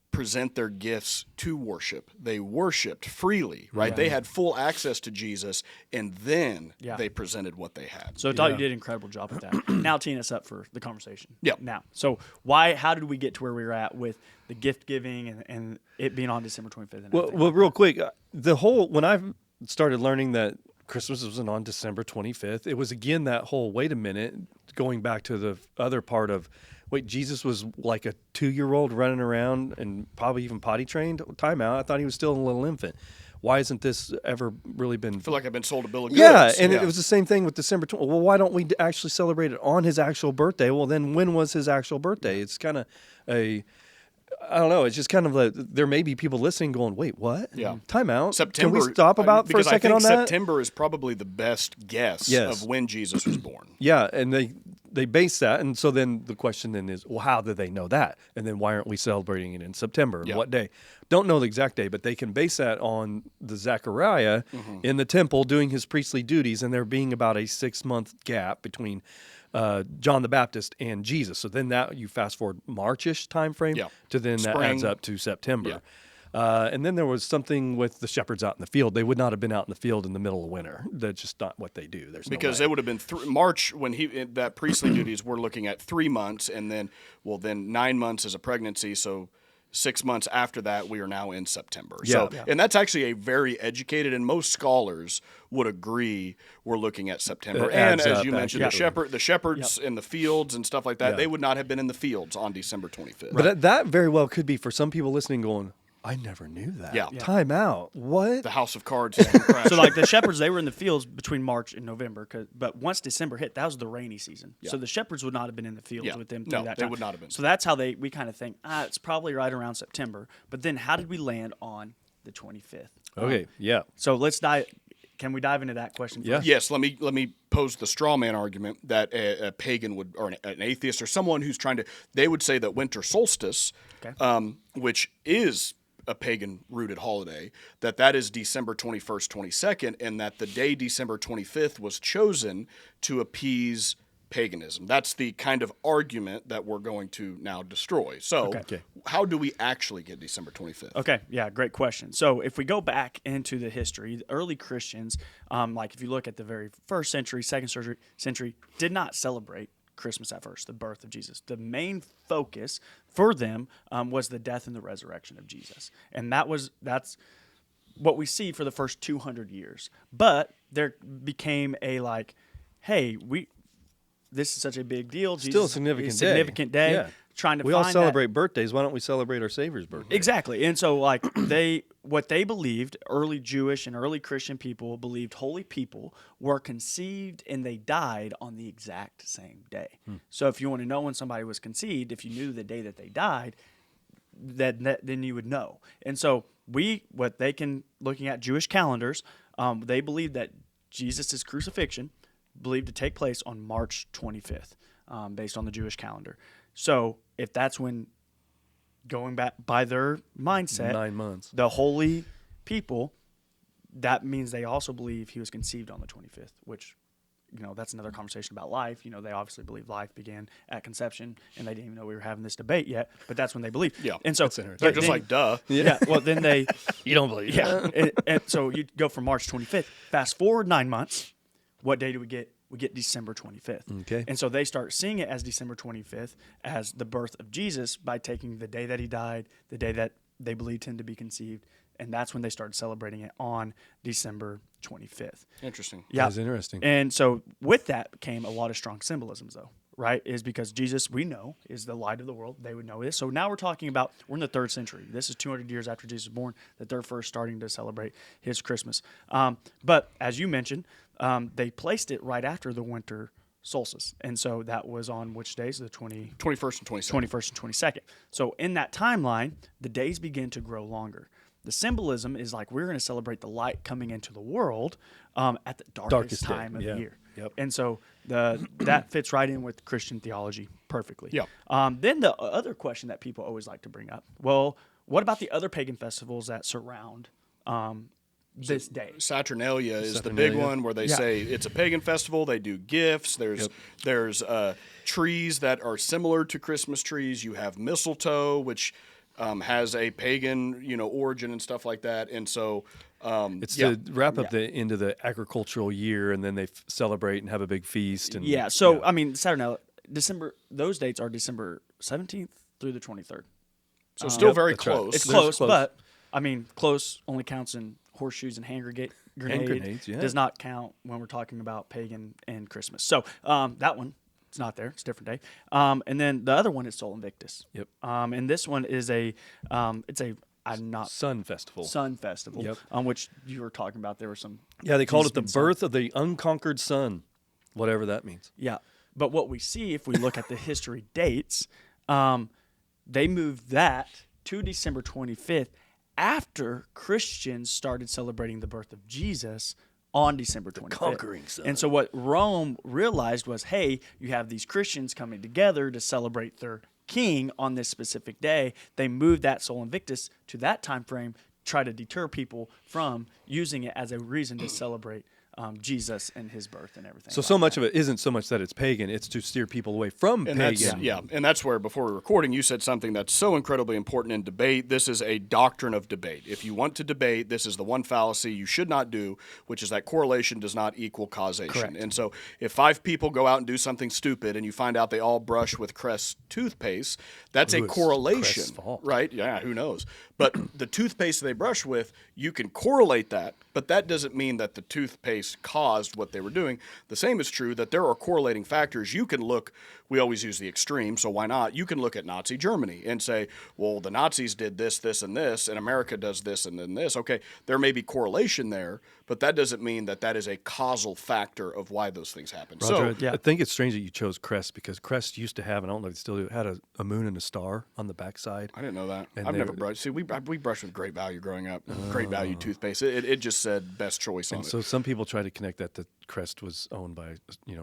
present their gifts to worship. They worshiped freely, right? They had full access to Jesus, and then they presented what they had. So I thought you did an incredible job with that. Now teeing us up for the conversation. Yeah. Now, so how did we get to where we were at with the gift giving and it being on December 25th? And Well, real quick, when I started learning that Christmas wasn't on December 25th, it was again that whole, wait a minute, going back to the other part of, wait, Jesus was like a 2-year-old running around and probably even potty trained? Time out. I thought he was still a little infant. Why hasn't this ever really been? I feel like I've been sold a bill of goods. Yeah, and it was the same thing with December 20th. Well, why don't we actually celebrate it on his actual birthday? Well, then when was his actual birthday? It's kind of I don't know. It's just kind of like there may be people listening going, wait, what? Yeah. Time out. September. Can we stop for a second on that? September is probably the best guess of when Jesus was born. Yeah, and they base that, and so then the question then is, well, how do they know that? And then why aren't we celebrating it in September? Yeah. What day? Don't know the exact day, but they can base that on the Zechariah in the temple doing his priestly duties, and there being about a 6-month gap between John the Baptist and Jesus. So then that you fast forward March-ish time frame to then that adds up to September. And then there was something with the shepherds out in the field. They would not have been out in the field in the middle of winter. That's just not what they do. There's Because no way. it would have been March when that priestly duties. We're looking at 3 months, and then 9 months is a pregnancy. So 6 months after that, we are now in September. Yeah. So, and that's actually a very educated, and most scholars would agree we're looking at September. It And adds as up, you mentioned, actually. the shepherds in the fields and stuff like that, Yeah. they would not have been in the fields on December 25th. But that very well could be for some people listening going, I never knew that. Yeah. Time out. What? The house of cards has been crashed. So like the shepherds, they were in the fields between March and November, but once December hit, that was the rainy season. Yeah. So the shepherds would not have been in the fields with them through No, that they time. would not have been. So that's how we kind of think, it's probably right around September. But then how did we land on the 25th? Okay, yeah. So let's dive. Can we dive into that question? Yeah. Yes, let me pose the straw man argument that a pagan would, or an atheist, or someone who's they would say that winter solstice, which is a pagan rooted holiday, that is December 21st, 22nd, and that the day December 25th was chosen to appease paganism. That's the kind of argument that we're going to now destroy. So how do we actually get December 25th? Okay, yeah, great question. So if we go back into the history, the early Christians, like if you look at the very first century, second century, did not celebrate Christmas at first, the birth of Jesus. The main focus for them was the death and the resurrection of Jesus. And that's what we see for the first 200 years. But there became a like, hey, this is such a big deal. Still Jesus a significant day. Significant day. Yeah. Trying to we find all celebrate birthdays. Why don't we celebrate our Savior's birthday? Exactly. And so like what they believed, early Jewish and early Christian people believed holy people were conceived and they died on the exact same day. So if you want to know when somebody was conceived, if you knew the day that they died, then you would know. And so looking at Jewish calendars, they believed that Jesus' crucifixion believed to take place on March 25th, based on the Jewish calendar. So if that's when, going back by their mindset, 9 months, the holy people, that means they also believe he was conceived on the 25th, which, that's another conversation about life. They obviously believe life began at conception, and they didn't even know we were having this debate yet, but that's when they believe. Yeah, and so they're just like, duh. Yeah, well, then they... You don't believe that. And so you go from March 25th, fast forward 9 months, what day do we get? We get December 25th. Okay. And so they start seeing it as December 25th as the birth of Jesus by taking the day that he died, the day that they believed him to be conceived, and that's when they started celebrating it on December 25th. Interesting. Yeah. That's interesting. And so with that came a lot of strong symbolisms, though, right? Is because Jesus, we know, is the light of the world. They would know this. So now we're in the 3rd century. This is 200 years after Jesus was born that they're first starting to celebrate his Christmas. But as you mentioned, they placed it right after the winter solstice. And so that was on which days? The 21st and 22nd. 21st and 22nd. So in that timeline, the days begin to grow longer. The symbolism is like we're going to celebrate the light coming into the world at the darkest time of the year. Yep. And so that fits right in with Christian theology perfectly. Yep. Then the other question that people always like to bring up, well, what about the other pagan festivals that surround this day? Saturnalia is the big one where they say it's a pagan festival. They do gifts. There's trees that are similar to Christmas trees. You have mistletoe, which has a pagan, origin and stuff like that. And so it's to wrap up the end of the agricultural year, and then they celebrate and have a big feast. And So I mean, Saturnalia, December. Those dates are December 17th through the 23rd. So still very that's right. close. It's close, but I mean, close only counts in horseshoes and hand grenades. Does not count when we're talking about pagan and Christmas. So that one, it's not there. It's a different day. And then the other one is Sol Invictus. Yep. And this one is Sun Festival. Sun Festival. Yep. On which you were talking about. There were some. Yeah, they called it the Jesus birth of the unconquered sun, whatever that means. Yeah, but what we see if we look at the history dates, they moved that to December 25th after Christians started celebrating the birth of Jesus on December 25th. Conquering sun. And so what Rome realized was, hey, you have these Christians coming together to celebrate their king on this specific day. They moved that Sol Invictus to that time frame, try to deter people from using it as a reason to celebrate Jesus and his birth and everything. So much of it isn't so much that it's pagan; it's to steer people away from pagan. And that's where before we were recording, you said something that's so incredibly important in debate. This is a doctrine of debate. If you want to debate, this is the one fallacy you should not do, which is that correlation does not equal causation. Correct. And so, if 5 people go out and do something stupid, and you find out they all brush with Crest toothpaste, that's a correlation, Crest's fault. right? Yeah, who knows? But the toothpaste they brush with, you can correlate that, but that doesn't mean that the toothpaste caused what they were doing. The same is true that there are correlating factors. You can look, we always use the extreme, so why not? You can look at Nazi Germany and say, well, the Nazis did this, this, and this, and America does this and then this. Okay, there may be correlation there, but that doesn't mean that that is a causal factor of why those things happen. Roger, So, I think it's strange that you chose Crest because Crest used to have, and I don't know if they still do, had a moon and a star on the backside. I didn't know that. And I've they never were- brushed. See, we brushed with Great Value growing up. Great Value toothpaste. It just said best choice on And it. so some people try to connect that to crest was owned by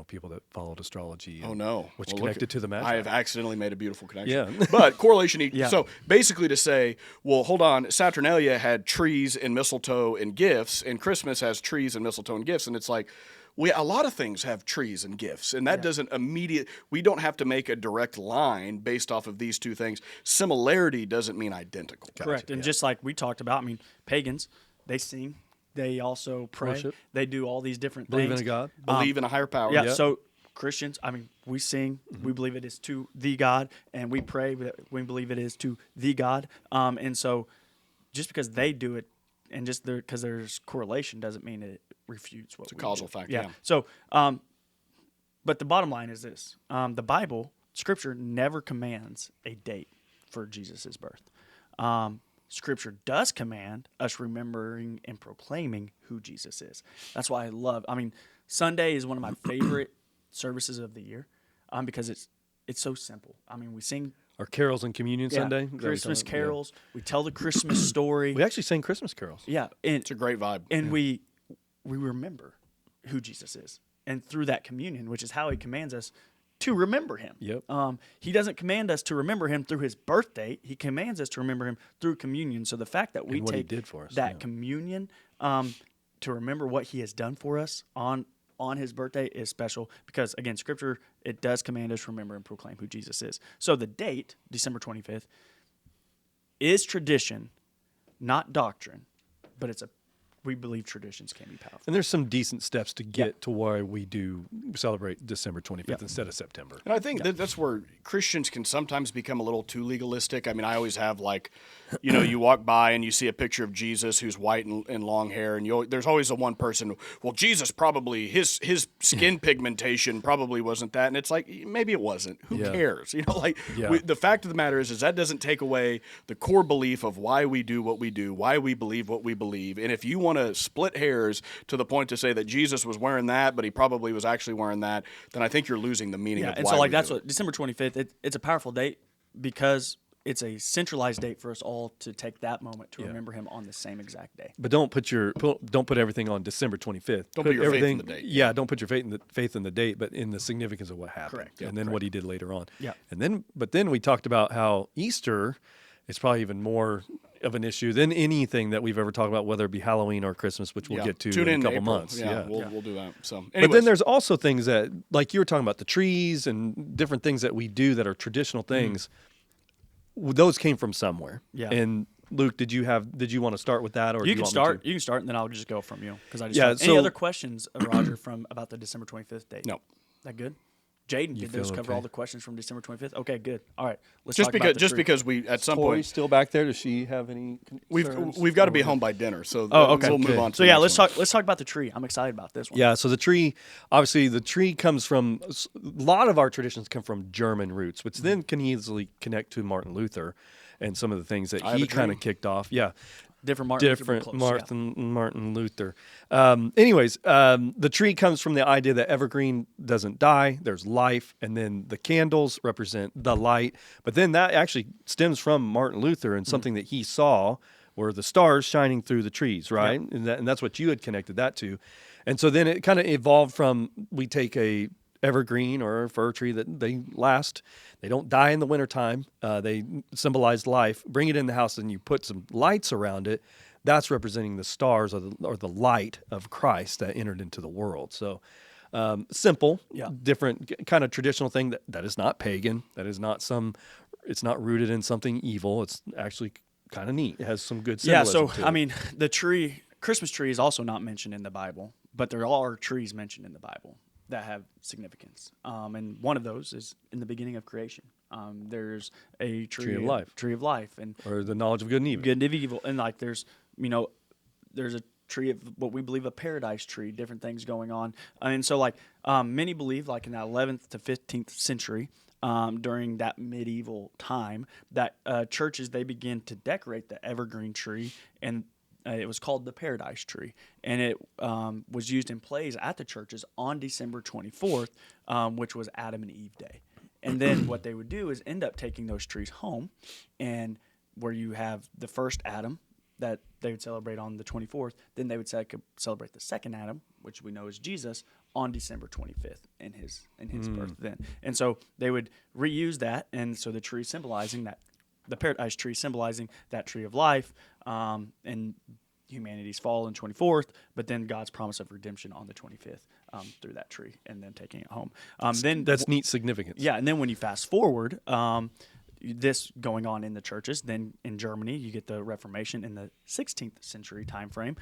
people that followed astrology. Oh no, which connected to the Magi. I have accidentally made a beautiful connection. Yeah. But correlation. Yeah. So basically, to say, well, hold on, Saturnalia had trees and mistletoe and gifts, and Christmas has trees and mistletoe and gifts, and it's like. A lot of things have trees and gifts, and that doesn't we don't have to make a direct line based off of these two things. Similarity doesn't mean identical. Correct. And just like we talked about, I mean, pagans, they sing, they also pray, Worship. They do all these different Believe things. in a God. Believe in a higher power. Yeah, so Christians, I mean, we sing, we believe it is to the God, and we pray that we believe it is to the God. And so just because they do it, and just because there's correlation doesn't mean it refutes what It's a causal factor. Yeah. So, but the bottom line is this: the Bible, Scripture, never commands a date for Jesus' birth. Scripture does command us remembering and proclaiming who Jesus is. That's why I mean, Sunday is one of my favorite services of the year, because it's so simple. I mean, we sing. Our carols and communion Sunday. Christmas carols. We tell the Christmas story. We actually sang Christmas carols. Yeah. And It's a great vibe. And we remember who Jesus is. And through that communion, which is how he commands us to remember him. Yep. He doesn't command us to remember him through his birthday. He commands us to remember him through communion. So the fact that we And what he take did for us, that communion to remember what he has done for us on his birthday is special because, again, Scripture, it does command us to remember and proclaim who Jesus is. So the date, December 25th, is tradition, not doctrine, but we believe traditions can be powerful. And there's some decent steps to get to why we do celebrate December 25th instead of September. And I think that's where Christians can sometimes become a little too legalistic. I mean, I always have you walk by and you see a picture of Jesus who's white and long hair, and there's always the one person, well, Jesus probably, his skin pigmentation probably wasn't that. And it's like, maybe it wasn't. Who cares? The fact of the matter is that doesn't take away the core belief of why we do what we do, why we believe what we believe. And if you want to split hairs to the point to say that Jesus was wearing that, but he probably was actually wearing that, then I think you're losing the meaning of why. And so that's do what December 25th. It's a powerful date because it's a centralized date for us all to take that moment to remember him on the same exact day. But don't put everything on December 25th. Don't put your faith in the date. Yeah, don't put your faith in the date, but in the significance of what happened. Correct. And then what he did later on. Yeah. But then we talked about how Easter is probably even more of an issue than anything that we've ever talked about, whether it be Halloween or Christmas, which we'll get to Tune in a couple April. months. Yeah, we'll do that. So, but then there's also things that, like you were talking about, the trees and different things that we do that are traditional things. Those came from somewhere. Yeah. And Luke, did you want to start with that, or You do can want me start. to? You can start, and then I'll just go from you because I just. Yeah, Any so- other questions, Roger, about the December 25th date? No. That good? Jaden, did those feel cover okay? all the questions from December 25th? Okay, good. All right, let's just talk about the because tree. because we at some Tori point still back there? Does she have any concerns? we've got to be home by dinner, so okay. we'll move on. To So the yeah, next let's talk about the tree. I'm excited about this one. Yeah, so the tree comes from, a lot of our traditions come from German roots, which then can easily connect to Martin Luther and some of the things that I have he a kind dream. of kicked off. Yeah. Different Martin Luther, but Different close, yeah. Martin Luther. The tree comes from the idea that evergreen doesn't die. There's life, and then the candles represent the light. But then that actually stems from Martin Luther and something that he saw were the stars shining through the trees, right? Yep. And that's what you had connected that to. And so then it kind of evolved from, we take a evergreen or a fir tree that they last. They don't die in the wintertime. They symbolize life. Bring it in the house and you put some lights around it. That's representing the stars or the light of Christ that entered into the world. So simple, different kind of traditional thing that is not pagan. That is not it's not rooted in something evil. It's actually kind of neat. It has some good symbolism. Yeah, so I mean, the Christmas tree is also not mentioned in the Bible, but there are trees mentioned in the Bible that have significance. And one of those is in the beginning of creation. There's a tree of life, and or the knowledge of good and evil. Good and evil, and like there's a tree of what we believe a paradise tree, different things going on, and so many believe in that 11th to 15th century. During that medieval time, that churches, they begin to decorate the evergreen tree, and it was called the Paradise Tree, and it was used in plays at the churches on December 24th, which was Adam and Eve Day. And then what they would do is end up taking those trees home, and where you have the first Adam that they would celebrate on the 24th. Then they would celebrate the second Adam, which we know is Jesus, on December 25th in his birth then. And so they would reuse that, and so the tree symbolizing that, the paradise tree symbolizing that tree of life, and humanity's fall on 24th, but then God's promise of redemption on the 25th through that tree, and then taking it home. Then That's neat significance. Yeah, and then when you fast forward, this going on in the churches, then in Germany, you get the Reformation in the 16th century time frame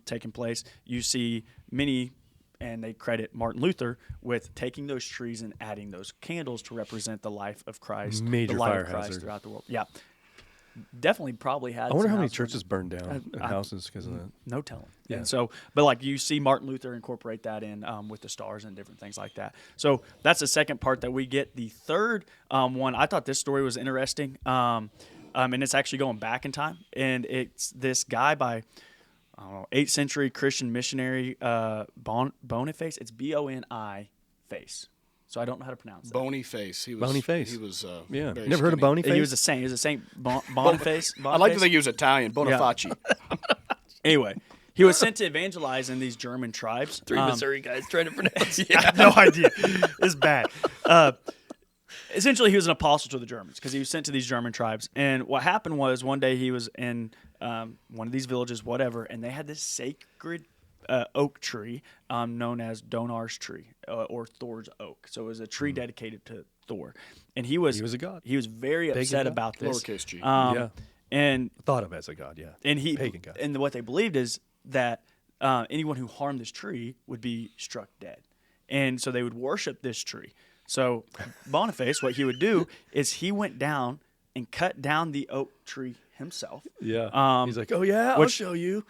taking place. You see many, and they credit Martin Luther with taking those trees and adding those candles to represent the life of Christ, Major the light fire of Christ hazard. throughout the world. Yeah, definitely probably had. I wonder some how many houses churches burned down and houses because of that. no telling. Yeah. And so, but like you see Martin Luther incorporate that in with the stars and different things like that. So that's the second part that we get. The third one, I thought this story was interesting, and it's actually going back in time, and it's this guy by 8th century Christian missionary Boniface. It's Boni face. So I don't know how to pronounce that. Bony face. He was Bony face. He was Yeah. very Never heard of skinny. Bony face? He was a saint. He was a saint Boniface. I like to think he was Italian. Boniface. Anyway, he was sent to evangelize in these German tribes. Three Missouri guys trying to pronounce it. I have no idea. It's bad. Essentially, he was an apostle to the Germans because he was sent to these German tribes. And what happened was one day he was in one of these villages, whatever, and they had this sacred oak tree known as Donar's tree or Thor's oak. So it was a tree dedicated to Thor. And he was a god. He was very upset god? about this. Lowercase g. Yeah. And Thought of as a god, yeah. and Pagan god. and what they believed is that anyone who harmed this tree would be struck dead, and so they would worship this tree. So Boniface, what he would do is he went down and cut down the oak tree himself. Yeah. He's like, oh, yeah, I'll which- show you.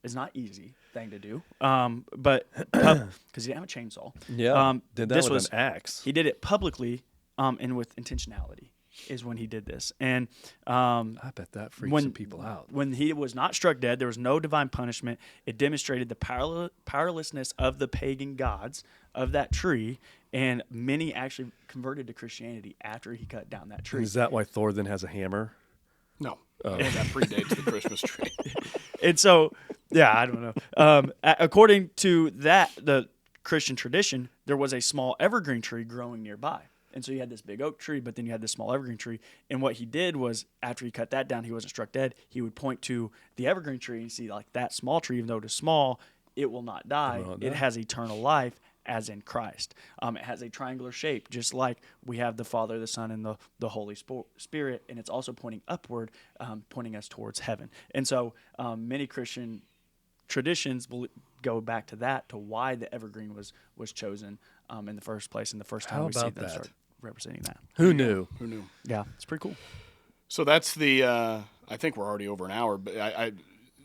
It's not easy thing to do, but because he didn't have a chainsaw. Yeah. Did that this with was an axe. He did it publicly and with intentionality is when he did this. And I bet that freaks some people out. when he was not struck dead, there was no divine punishment. It demonstrated the powerlessness of the pagan gods of that tree, and many actually converted to Christianity after he cut down that tree. Is that why Thor then has a hammer? No. That predates the Christmas tree. And so, yeah, I don't know. According to the Christian tradition, there was a small evergreen tree growing nearby. And so you had this big oak tree, but then you had this small evergreen tree. And what he did was, after he cut that down, he wasn't struck dead. He would point to the evergreen tree and see, like, that small tree, even though it is small, it will not die. It has eternal life, as in Christ. It has a triangular shape, just like we have the Father, the Son, and the Holy Spirit. And it's also pointing upward, pointing us towards heaven. And so many Christian traditions go back to that, to why the evergreen was chosen in the first place, and the first time How we see about them that? start representing that. Who knew? Who knew? Yeah, it's pretty cool. So that's the. I think we're already over an hour, but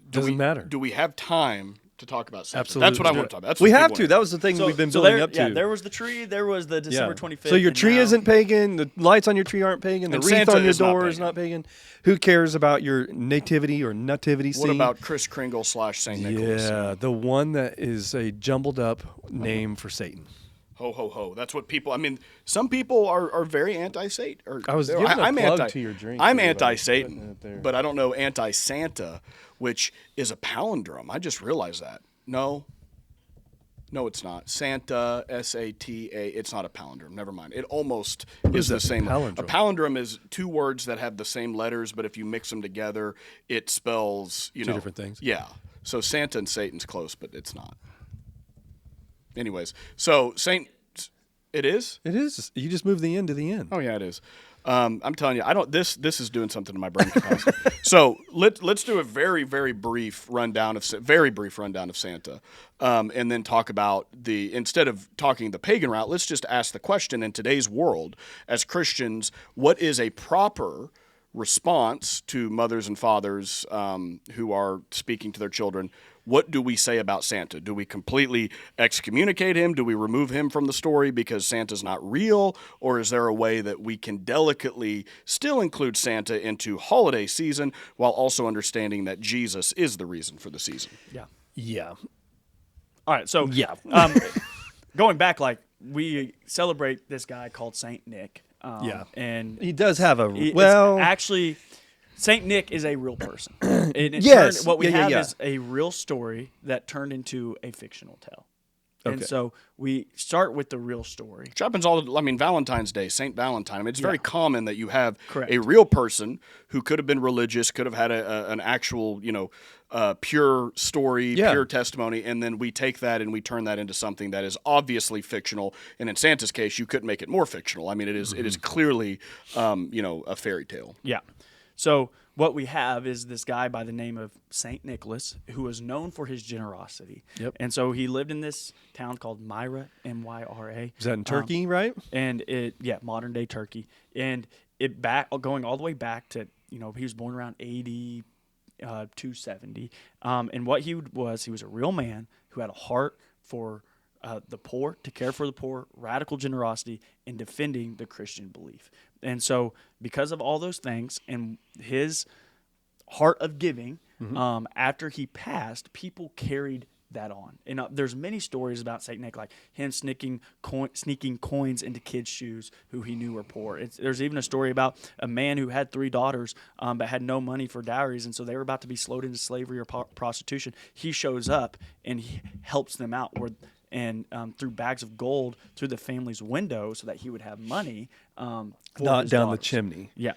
Doesn't matter. Do we have time to talk about Santa? Absolutely. That's what I want to talk about. That's We what have people to. want That was the thing we've been building up to. Yeah, there was the tree. There was the December 25th. So your and tree now- isn't pagan. The lights on your tree aren't pagan. The And wreath Santa on your is not door is pagan. not pagan. Who cares about your nativity or nativity What scene? about Kris Kringle / St. Nicholas? Yeah, the one that is a jumbled up name for Satan. Ho ho ho! That's what people. I mean, some people are very anti-Satan. I was giving a plug to your drink I'm there, but I was anti-Satan, putting it there. but I don't know anti-Santa, which is a palindrome. I just realized that. No, it's not. Santa, S-A-T-A. It's not a palindrome. Never mind. It almost is the same. palindrome? A palindrome is two words that have the same letters, but if you mix them together, it spells Two different things? Yeah. So Santa and Satan's close, but it's not. Anyways, so it is. It is. You just move the end to the end. Oh yeah, it is. I'm telling you, I don't. This is doing something to my brain capacity. So let's do a very brief rundown of Santa, and then talk about instead of talking the pagan route, let's just ask the question in today's world as Christians: what is a proper response to mothers and fathers who are speaking to their children? What do we say about Santa? Do we completely excommunicate him? Do we remove him from the story because Santa's not real? Or is there a way that we can delicately still include Santa into holiday season while also understanding that Jesus is the reason for the season? Yeah. Yeah. All right. So Yeah. going back, like, we celebrate this guy called Saint Nick. Yeah. And He does have a it's well. actually Saint Nick is a real person. Yes. What we Yeah, have yeah. is a real story that turned into a fictional tale. And Okay. so we start with the real story. Which happens Valentine's Day, St. Valentine. I mean, it's very common that you have Correct. a real person who could have been religious, could have had an actual, pure story, Yeah. pure testimony, and then we take that and we turn that into something that is obviously fictional. And in Santa's case, you couldn't make it more fictional. I mean, it is clearly, a fairy tale. Yeah. So what we have is this guy by the name of Saint Nicholas, who was known for his generosity. Yep. And so he lived in this town called Myra, Myra. Is that in Turkey, right? And modern day Turkey. And going all the way back to, he was born around 80, 270. And what he was a real man who had a heart for the poor, to care for the poor, radical generosity, and defending the Christian belief. And so because of all those things and his heart of giving, after he passed, people carried that on. And there's many stories about Saint Nick, like him sneaking coins into kids' shoes who he knew were poor. There's even a story about a man who had 3 daughters but had no money for dowries, and so they were about to be sold into slavery or prostitution. He shows up and he helps them out through bags of gold through the family's window so that he would have money for Not his down the daughters. chimney. Yeah.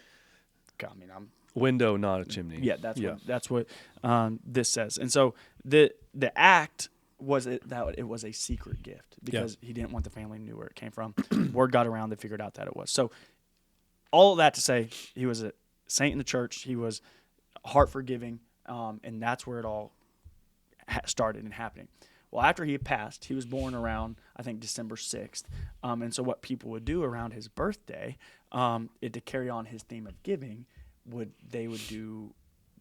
God, I mean, I'm Window, not a chimney. yeah, that's what this says. And so the act was that it was a secret gift because he didn't want the family to know where it came from. Word got around, they figured out that it was. So all of that to say, he was a saint in the church. He was heart for giving, and that's where it all started and happening. Well, after he had passed, he was born around, I think, December 6th. And so what people would do around his birthday, to carry on his theme of giving, they would do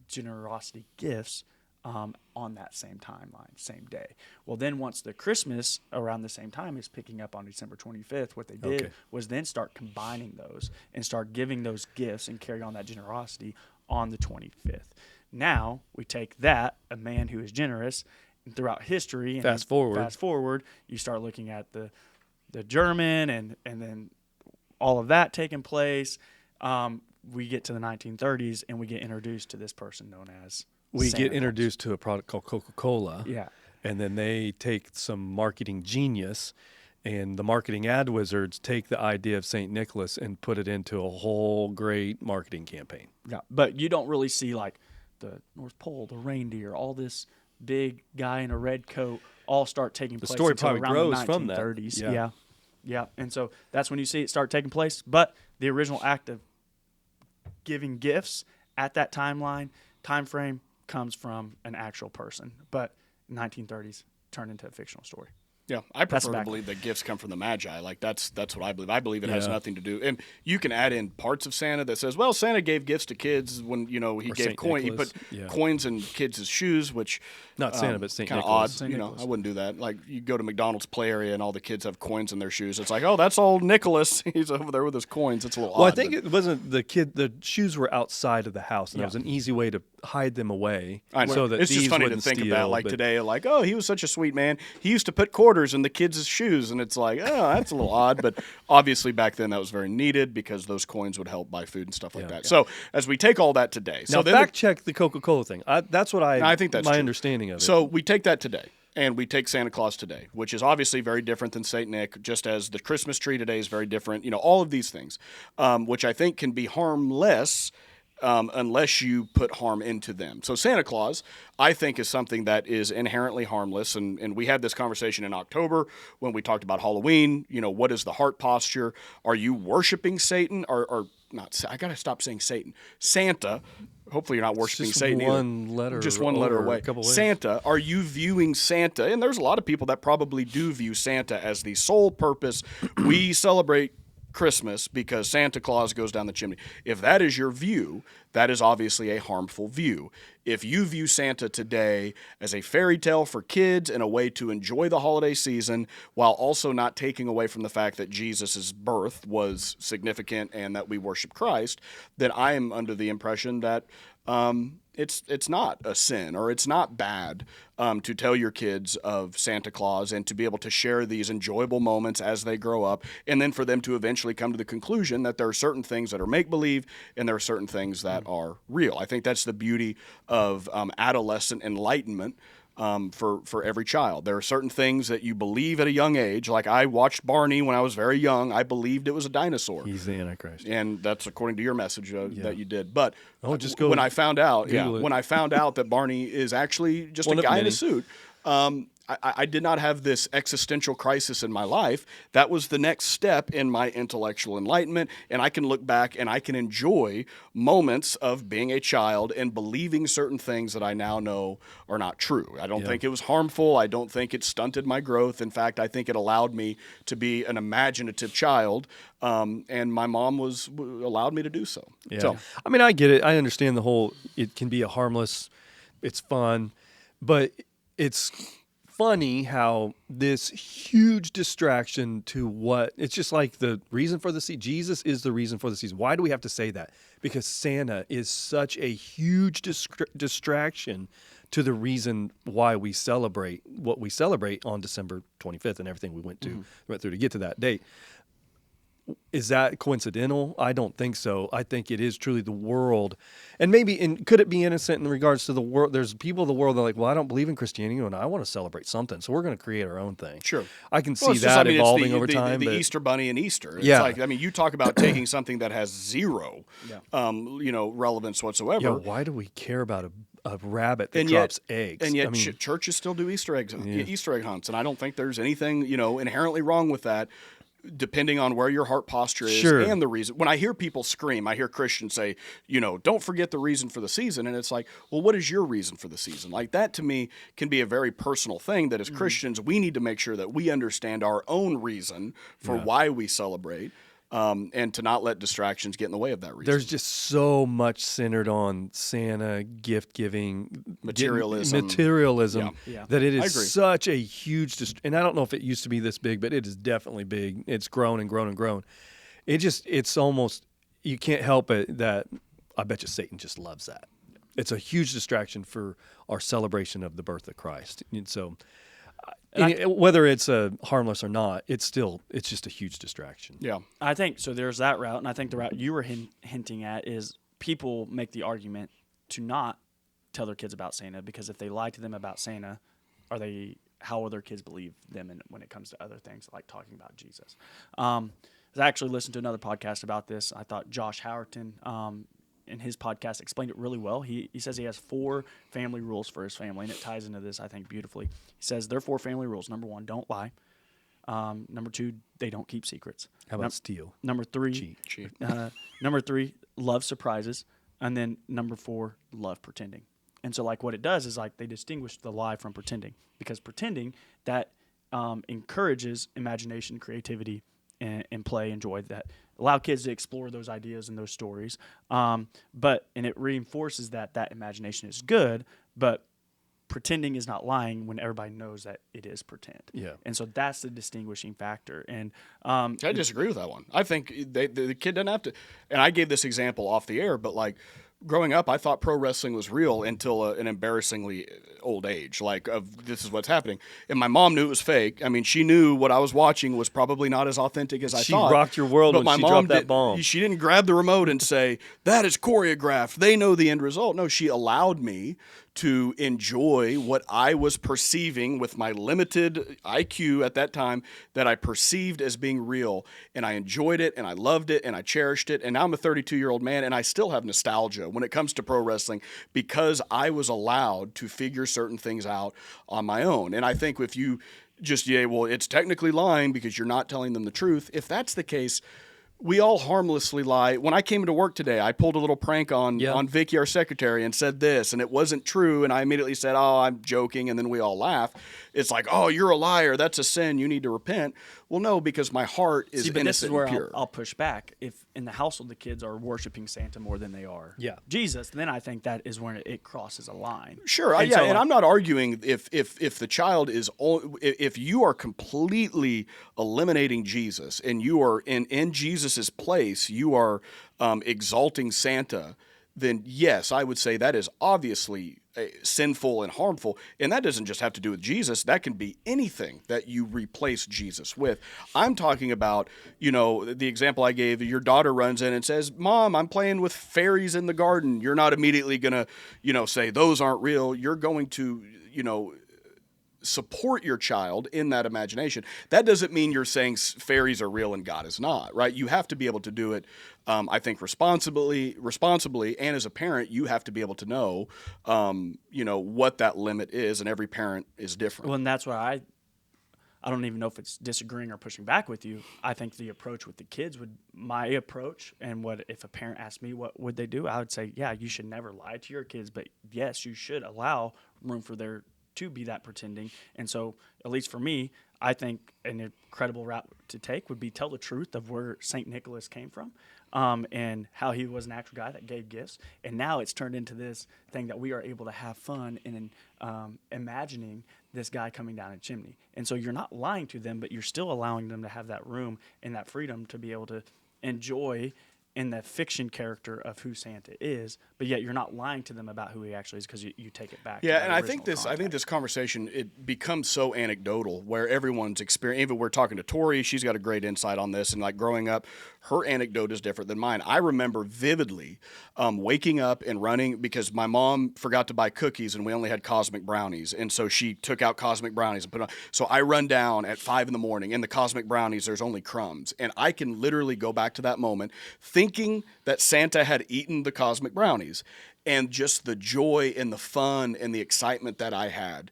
generosity gifts on that same timeline, same day. Well, then once the Christmas around the same time is picking up on December 25th, what they did was then start combining those and start giving those gifts and carry on that generosity on the 25th. Now we take that, a man who is generous, and throughout history, and Fast forward, you start looking at the German and then all of that taking place. We get to the 1930s and we get introduced to this person known as We Santa get Claus. introduced to a product called Coca-Cola. Yeah. And then they take some marketing genius, and the marketing ad wizards take the idea of St. Nicholas and put it into a whole great marketing campaign. Yeah, but you don't really see like the North Pole, the reindeer, all this big guy in a red coat all start taking place. story until probably around grows the 1930s. from that. Yeah. And so that's when you see it start taking place. But the original act of giving gifts at that time frame comes from an actual person. But 1930s turned into a fictional story. Yeah, I prefer to back- believe that gifts come from the Magi. Like that's what I believe. I believe it has Yeah. nothing to do. And you can add in parts of Santa that says, well, Santa gave gifts to kids when he Or gave Saint coin. He Nicholas. put Yeah. coins in kids' shoes, which Not Santa, but Saint kind of Nicholas. odd. Saint You know, Nicholas. I wouldn't do that. Like you go to McDonald's play area and all the kids have coins in their shoes. It's like, oh, that's old Nicholas. He's over there with his coins. It's a little Well, odd. I think but- it wasn't the kid. The shoes were outside of the house, and Yeah. it was an easy way to hide them away. I know. So that it's just thieves funny to wouldn't think steal, about, like but- today, like, oh, he was such a sweet man. He used to put quarters in the kids' shoes, and it's like, oh, that's a little odd. But obviously back then that was very needed because those coins would help buy food and stuff like that. So as we take all that today, Now, so then fact check the Coca-Cola thing. That's what I think that's my true. understanding of it. So we take that today, and we take Santa Claus today, which is obviously very different than Saint Nick, just as the Christmas tree today is very different. You know, all of these things, which I think can be harmless unless you put harm into them. So Santa Claus, I think, is something that is inherently harmless. And we had this conversation in October when we talked about Halloween. You know, what is the heart posture? Are you worshiping Satan or not? I got to stop saying Satan. Santa. Hopefully you're not worshiping just Satan either. one letter Just one letter or a away. couple ways. Santa, are you viewing Santa? And there's a lot of people that probably do view Santa as the sole purpose. We celebrate Christmas because Santa Claus goes down the chimney. If that is your view, that is obviously a harmful view. If you view Santa today as a fairy tale for kids and a way to enjoy the holiday season while also not taking away from the fact that Jesus' birth was significant and that we worship Christ, then I am under the impression that it's not a sin or it's not bad to tell your kids of Santa Claus and to be able to share these enjoyable moments as they grow up, and then for them to eventually come to the conclusion that there are certain things that are make-believe and there are certain things that are real. I think that's the beauty of adolescent enlightenment. For every child, there are certain things that you believe at a young age. Like I watched Barney when I was very young. I believed it was a dinosaur. He's the Antichrist, and that's according to your message that you did. But just go when I found out, Google it. when I found out that Barney is actually just One a of guy in many. a suit. I did not have this existential crisis in my life. That was the next step in my intellectual enlightenment, and I can look back and I can enjoy moments of being a child and believing certain things that I now know are not true. I don't think it was harmful. I don't think it stunted my growth. In fact, I think it allowed me to be an imaginative child, and my mom allowed me to do so. Yeah. So, I mean, I get it. I understand the whole. It can be a harmless. It's fun, but it's funny how this huge distraction to what it's just like the reason for the season. Jesus is the reason for the season. Why do we have to say that? Because Santa is such a huge distraction to the reason why we celebrate what we celebrate on December 25th and everything we went through to get to that date. Is that coincidental? I don't think so. I think it is truly the world. And could it be innocent in regards to the world? There's people in the world that are like, well, I don't believe in Christianity and I want to celebrate something. So we're going to create our own thing. Sure. I can see Well, it's that just, I mean, evolving it's over time. The but Easter Bunny and Easter. It's Yeah. like, I mean, you talk about taking something that has zero, relevance whatsoever. yeah, why do we care about a rabbit that And drops yet, eggs? And yet I mean, churches still do Easter egg hunts. And I don't think there's anything, inherently wrong with that. Depending on where your heart posture is Sure. and the reason. When I hear people scream, I hear Christians say, don't forget the reason for the season. And it's like, well, what is your reason for the season? Like that to me can be a very personal thing that as Christians, we need to make sure that we understand our own reason for why we celebrate. And to not let distractions get in the way of that reason. there's just so much centered on Santa, gift giving, Materialism. Yeah. that it I agree. is such a huge. And I don't know if it used to be this big, but it is definitely big. It's grown and grown and grown. It's almost, you can't help it that I bet you Satan just loves that. It's a huge distraction for our celebration of the birth of Christ. And so, whether it's harmless or not, it's just a huge distraction. Yeah. I think so. There's that route, and I think the route you were hinting at is people make the argument to not tell their kids about Santa because if they lie to them about Santa, how will their kids believe them when it comes to other things like talking about Jesus? I actually listened to another podcast about this. I thought Josh Howerton in his podcast explained it really well. He says he has 4 family rules for his family, and it ties into this, I think, beautifully. He says there are 4 family rules. Number 1, don't lie. Number 2, they don't keep secrets. How about steal? Number 3, Cheat. number 3, love surprises. And then number 4, love pretending. And so like what it does is like they distinguish the lie from pretending because pretending that encourages imagination, creativity, and play and joy that allow kids to explore those ideas and those stories. And it reinforces that imagination is good, but pretending is not lying when everybody knows that it is pretend. Yeah. And so that's the distinguishing factor. And I disagree with that one. I think the kid doesn't have to. And I gave this example off the air, but like growing up, I thought pro wrestling was real until an embarrassingly old age. Like, this is what's happening. And my mom knew it was fake. I mean, she knew what I was watching was probably not as authentic as I thought. She rocked your world but when my she mom dropped that bomb. She didn't grab the remote and say, that is choreographed. They know the end result. No, she allowed me to enjoy what I was perceiving with my limited IQ at that time that I perceived as being real. And I enjoyed it and I loved it and I cherished it. And now I'm a 32-year-old man and I still have nostalgia when it comes to pro wrestling because I was allowed to figure certain things out on my own. And I think if you just, it's technically lying because you're not telling them the truth. If that's the case, we all harmlessly lie. When I came into work today, I pulled a little prank on Vicky, our secretary, and said this, and it wasn't true. And I immediately said, "Oh, I'm joking," and then we all laugh. It's like, "Oh, you're a liar. That's a sin. You need to repent." Well, no, because my heart is innocent this is where and pure. I'll push back. If in the household the kids are worshiping Santa more than they are Jesus, then I think that is when it crosses a line. Sure, and I'm not arguing if the child is if you are completely eliminating Jesus and you are in Jesus's place, you are exalting Santa. then yes, I would say that is obviously sinful and harmful. And that doesn't just have to do with Jesus. That can be anything that you replace Jesus with. I'm talking about, the example I gave, your daughter runs in and says, Mom, I'm playing with fairies in the garden. You're not immediately going to, say those aren't real. You're going to, support your child in that imagination. That doesn't mean you're saying fairies are real and God is not, right? You have to be able to do it, I think, responsibly, and as a parent, you have to be able to know, what that limit is, and every parent is different. Well, and that's why I don't even know if it's disagreeing or pushing back with you. I think the approach with the kids my approach, and what if a parent asked me what would they do, I would say, yeah, you should never lie to your kids, but yes, you should allow room for to be that pretending. And so, at least for me, I think an incredible route to take would be tell the truth of where St. Nicholas came from, and how he was an actual guy that gave gifts. And now it's turned into this thing that we are able to have fun in imagining this guy coming down a chimney. And so you're not lying to them, but you're still allowing them to have that room and that freedom to be able to enjoy in the fiction character of who Santa is, but yet you're not lying to them about who he actually is, because you take it back. Yeah, and I think this conversation, it becomes so anecdotal where everyone's experience. Even we're talking to Tori, she's got a great insight on this, and like growing up, her anecdote is different than mine. I remember vividly waking up and running because my mom forgot to buy cookies and we only had cosmic brownies, and so she took out cosmic brownies and put on. So I run down at 5 a.m. and the cosmic brownies, there's only crumbs, and I can literally go back to that moment thinking that Santa had eaten the cosmic brownies, and just the joy and the fun and the excitement that I had.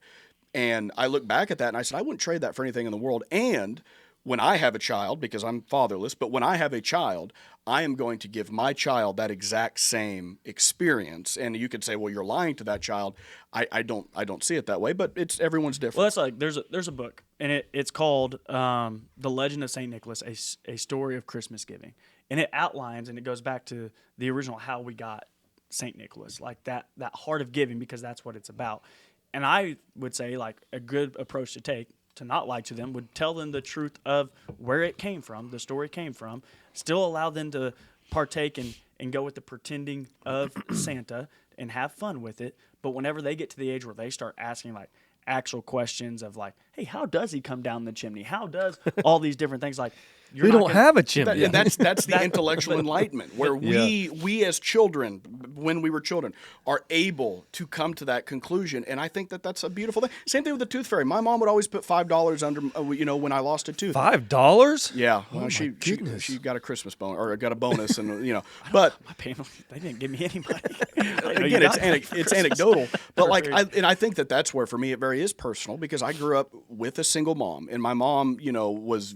And I look back at that and I said, I wouldn't trade that for anything in the world. And when I have a child, because I'm fatherless, but when I have a child, I am going to give my child that exact same experience. And you could say, well, you're lying to that child. I don't see it that way, but everyone's different. Well, that's like there's a book, and it's called The Legend of St. Nicholas, a story of Christmas giving. And it outlines, and it goes back to the original how we got St. Nicholas, like that heart of giving, because that's what it's about. And I would say, like, a good approach to take, to not lie to them, would tell them the truth of where it came from, the story came from, still allow them to partake and go with the pretending of Santa and have fun with it. But whenever they get to the age where they start asking, like, actual questions of, like, hey, how does he come down the chimney? How does all these different things, like, we don't have a chimney. And that's the intellectual enlightenment, where we as children, when we were children, are able to come to that conclusion. And I think that that's a beautiful thing. Same thing with the tooth fairy. My mom would always put $5 under, when I lost a tooth. $5? Yeah. Oh, well, she got a Christmas bonus, or got a bonus, and but my family, they didn't give me any money. Again, it's anecdotal, but I think that's where for me it very is personal, because I grew up with a single mom, and my mom, was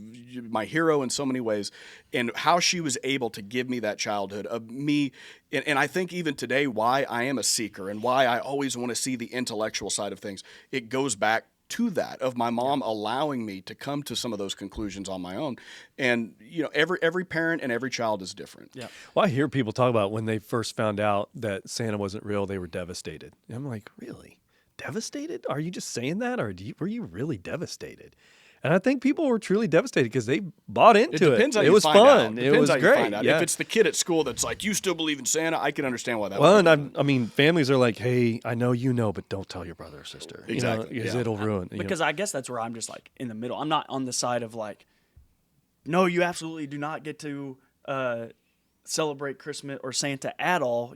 my hero in so many ways, and how she was able to give me that childhood of me. And I think even today why I am a seeker and why I always want to see the intellectual side of things, it goes back to that of my mom allowing me to come to some of those conclusions on my own. And every parent and every child is different. Yeah. Well, I hear people talk about when they first found out that Santa wasn't real, they were devastated. And I'm like, really? Devastated? Are you just saying that, or were you really devastated? And I think people were truly devastated because they bought into it. Depends how it you was find fun. Out. It was great. Yeah. If it's the kid at school that's like, you still believe in Santa, I can understand why that. Well, and I mean, families are like, hey, I know you know, but don't tell your brother or sister. Exactly. Because it'll ruin. Because I guess that's where I'm just like in the middle. I'm not on the side of like, no, you absolutely do not get to celebrate Christmas or Santa at all.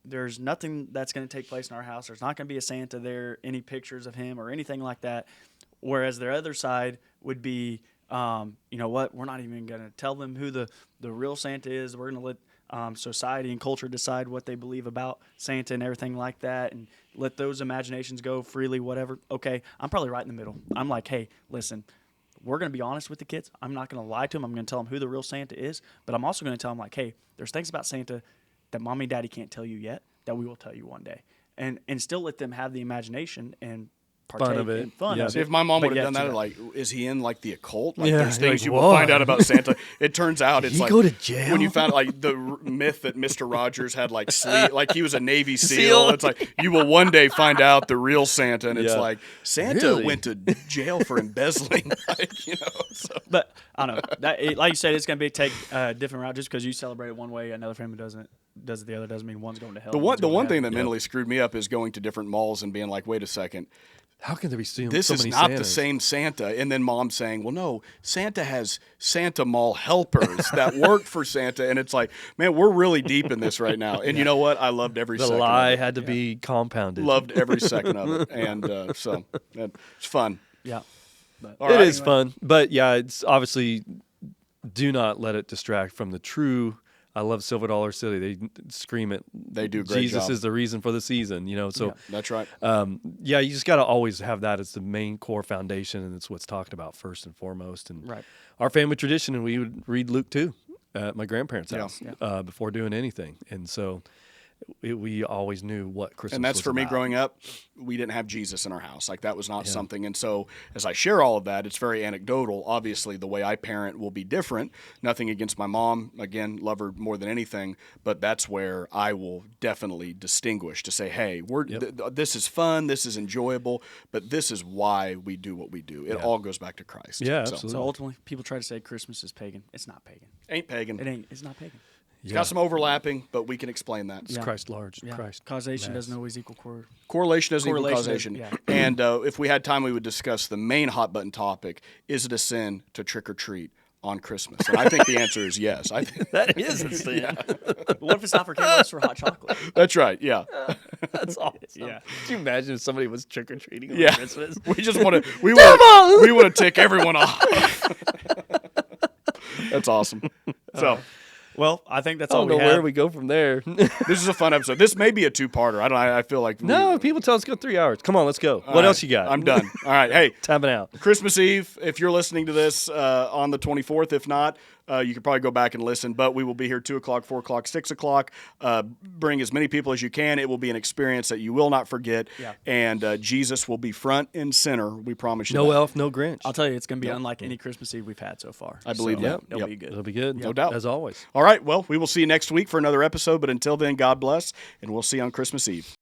There's nothing that's going to take place in our house. There's not going to be a Santa there, any pictures of him or anything like that. Whereas their other side would be, you know what, we're not even going to tell them who the real Santa is. We're going to let society and culture decide what they believe about Santa and everything like that, and let those imaginations go freely, whatever. Okay, I'm probably right in the middle. I'm like, hey, listen, we're going to be honest with the kids. I'm not going to lie to them. I'm going to tell them who the real Santa is, but I'm also going to tell them, like, hey, there's things about Santa that mommy and daddy can't tell you yet that we will tell you one day. And still let them have the imagination and partake of it. in fun Yeah. of See, it. if my mom but would have yet done that, to- like, is he in like the occult? Like, Yeah, there's you're things like, you will "Whoa." find out about Santa. It turns out it's he like go to jail? when you found like the myth that Mr. Rogers had like like he was a Navy SEAL. Seal. It's like you will one day find out the real Santa, and it's Yeah. like Santa Really? went to jail for embezzling. Like, so. But I don't know. Like you said, it's going to be take a different route. Just because you celebrate it one way, another family does it the other, doesn't mean one's going to hell. The one's one going to thing heaven. that mentally screwed me up is going to different malls and being like, wait a second. How can there be so This is many not the Santas? same Santa. And then mom saying, well, no, Santa has Santa Mall helpers that work for Santa. And it's like, man, we're really deep in this right now. And you know what? I loved every The second lie of it. had to be compounded. Loved every second of it. And so it's fun. Yeah. But All It right. is fun, but yeah, it's obviously do not let it distract from the true. I love Silver Dollar City. They scream it. They do a great Jesus job. is the reason for the season, So That's right. yeah, you just got to always have that as the main core foundation, and it's what's talked about first and foremost. And Right. our family tradition, and we would read Luke 2 at my grandparents' Yeah. house before doing anything, and so we always knew what Christmas. And that's was for me about. growing up. We didn't have Jesus in our house. Like that was not something. And so as I share all of that, it's very anecdotal. Obviously, the way I parent will be different. Nothing against my mom. Again, love her more than anything. But that's where I will definitely distinguish to say, hey, this is fun. This is enjoyable. But this is why we do what we do. It all goes back to Christ. Yeah, So, absolutely. So ultimately, people try to say Christmas is pagan. It's not pagan. ain't pagan. It ain't. It's not pagan. It's got some overlapping, but we can explain that. It's Christ large, Yeah. Christ. Causation mass. doesn't always equal Correlation doesn't equal Correlation causation. is- And if we had time, we would discuss the main hot button topic: is it a sin to trick or treat on Christmas? And I think the answer is yes. I think That is a sin. But what if it's not for candles for hot chocolate? that's right. Yeah, That's awesome. Yeah. Could you imagine if somebody was trick or treating on yeah. Christmas? We just want to we want to tick everyone off. That's awesome. So Well, I think that's I all don't we know have. where we go from there. this is a fun episode. This may be a two-parter. I feel like No, people tell us to go 3 hours. Come on, let's go. All What right, else you got? I'm done. All right. Hey, Tapping out. Christmas Eve, if you're listening to this on the 24th, if not, you could probably go back and listen, but we will be here 2 o'clock, 4 o'clock, 6 o'clock. Bring as many people as you can. It will be an experience that you will not forget. Yeah. And Jesus will be front and center. We promise you No that. elf, no Grinch. I'll tell you, it's going to be unlike any Christmas Eve we've had so far. I believe that. It'll Yep. be good. It'll be good. No doubt. As always. All right. Well, we will see you next week for another episode, but until then, God bless, and we'll see you on Christmas Eve.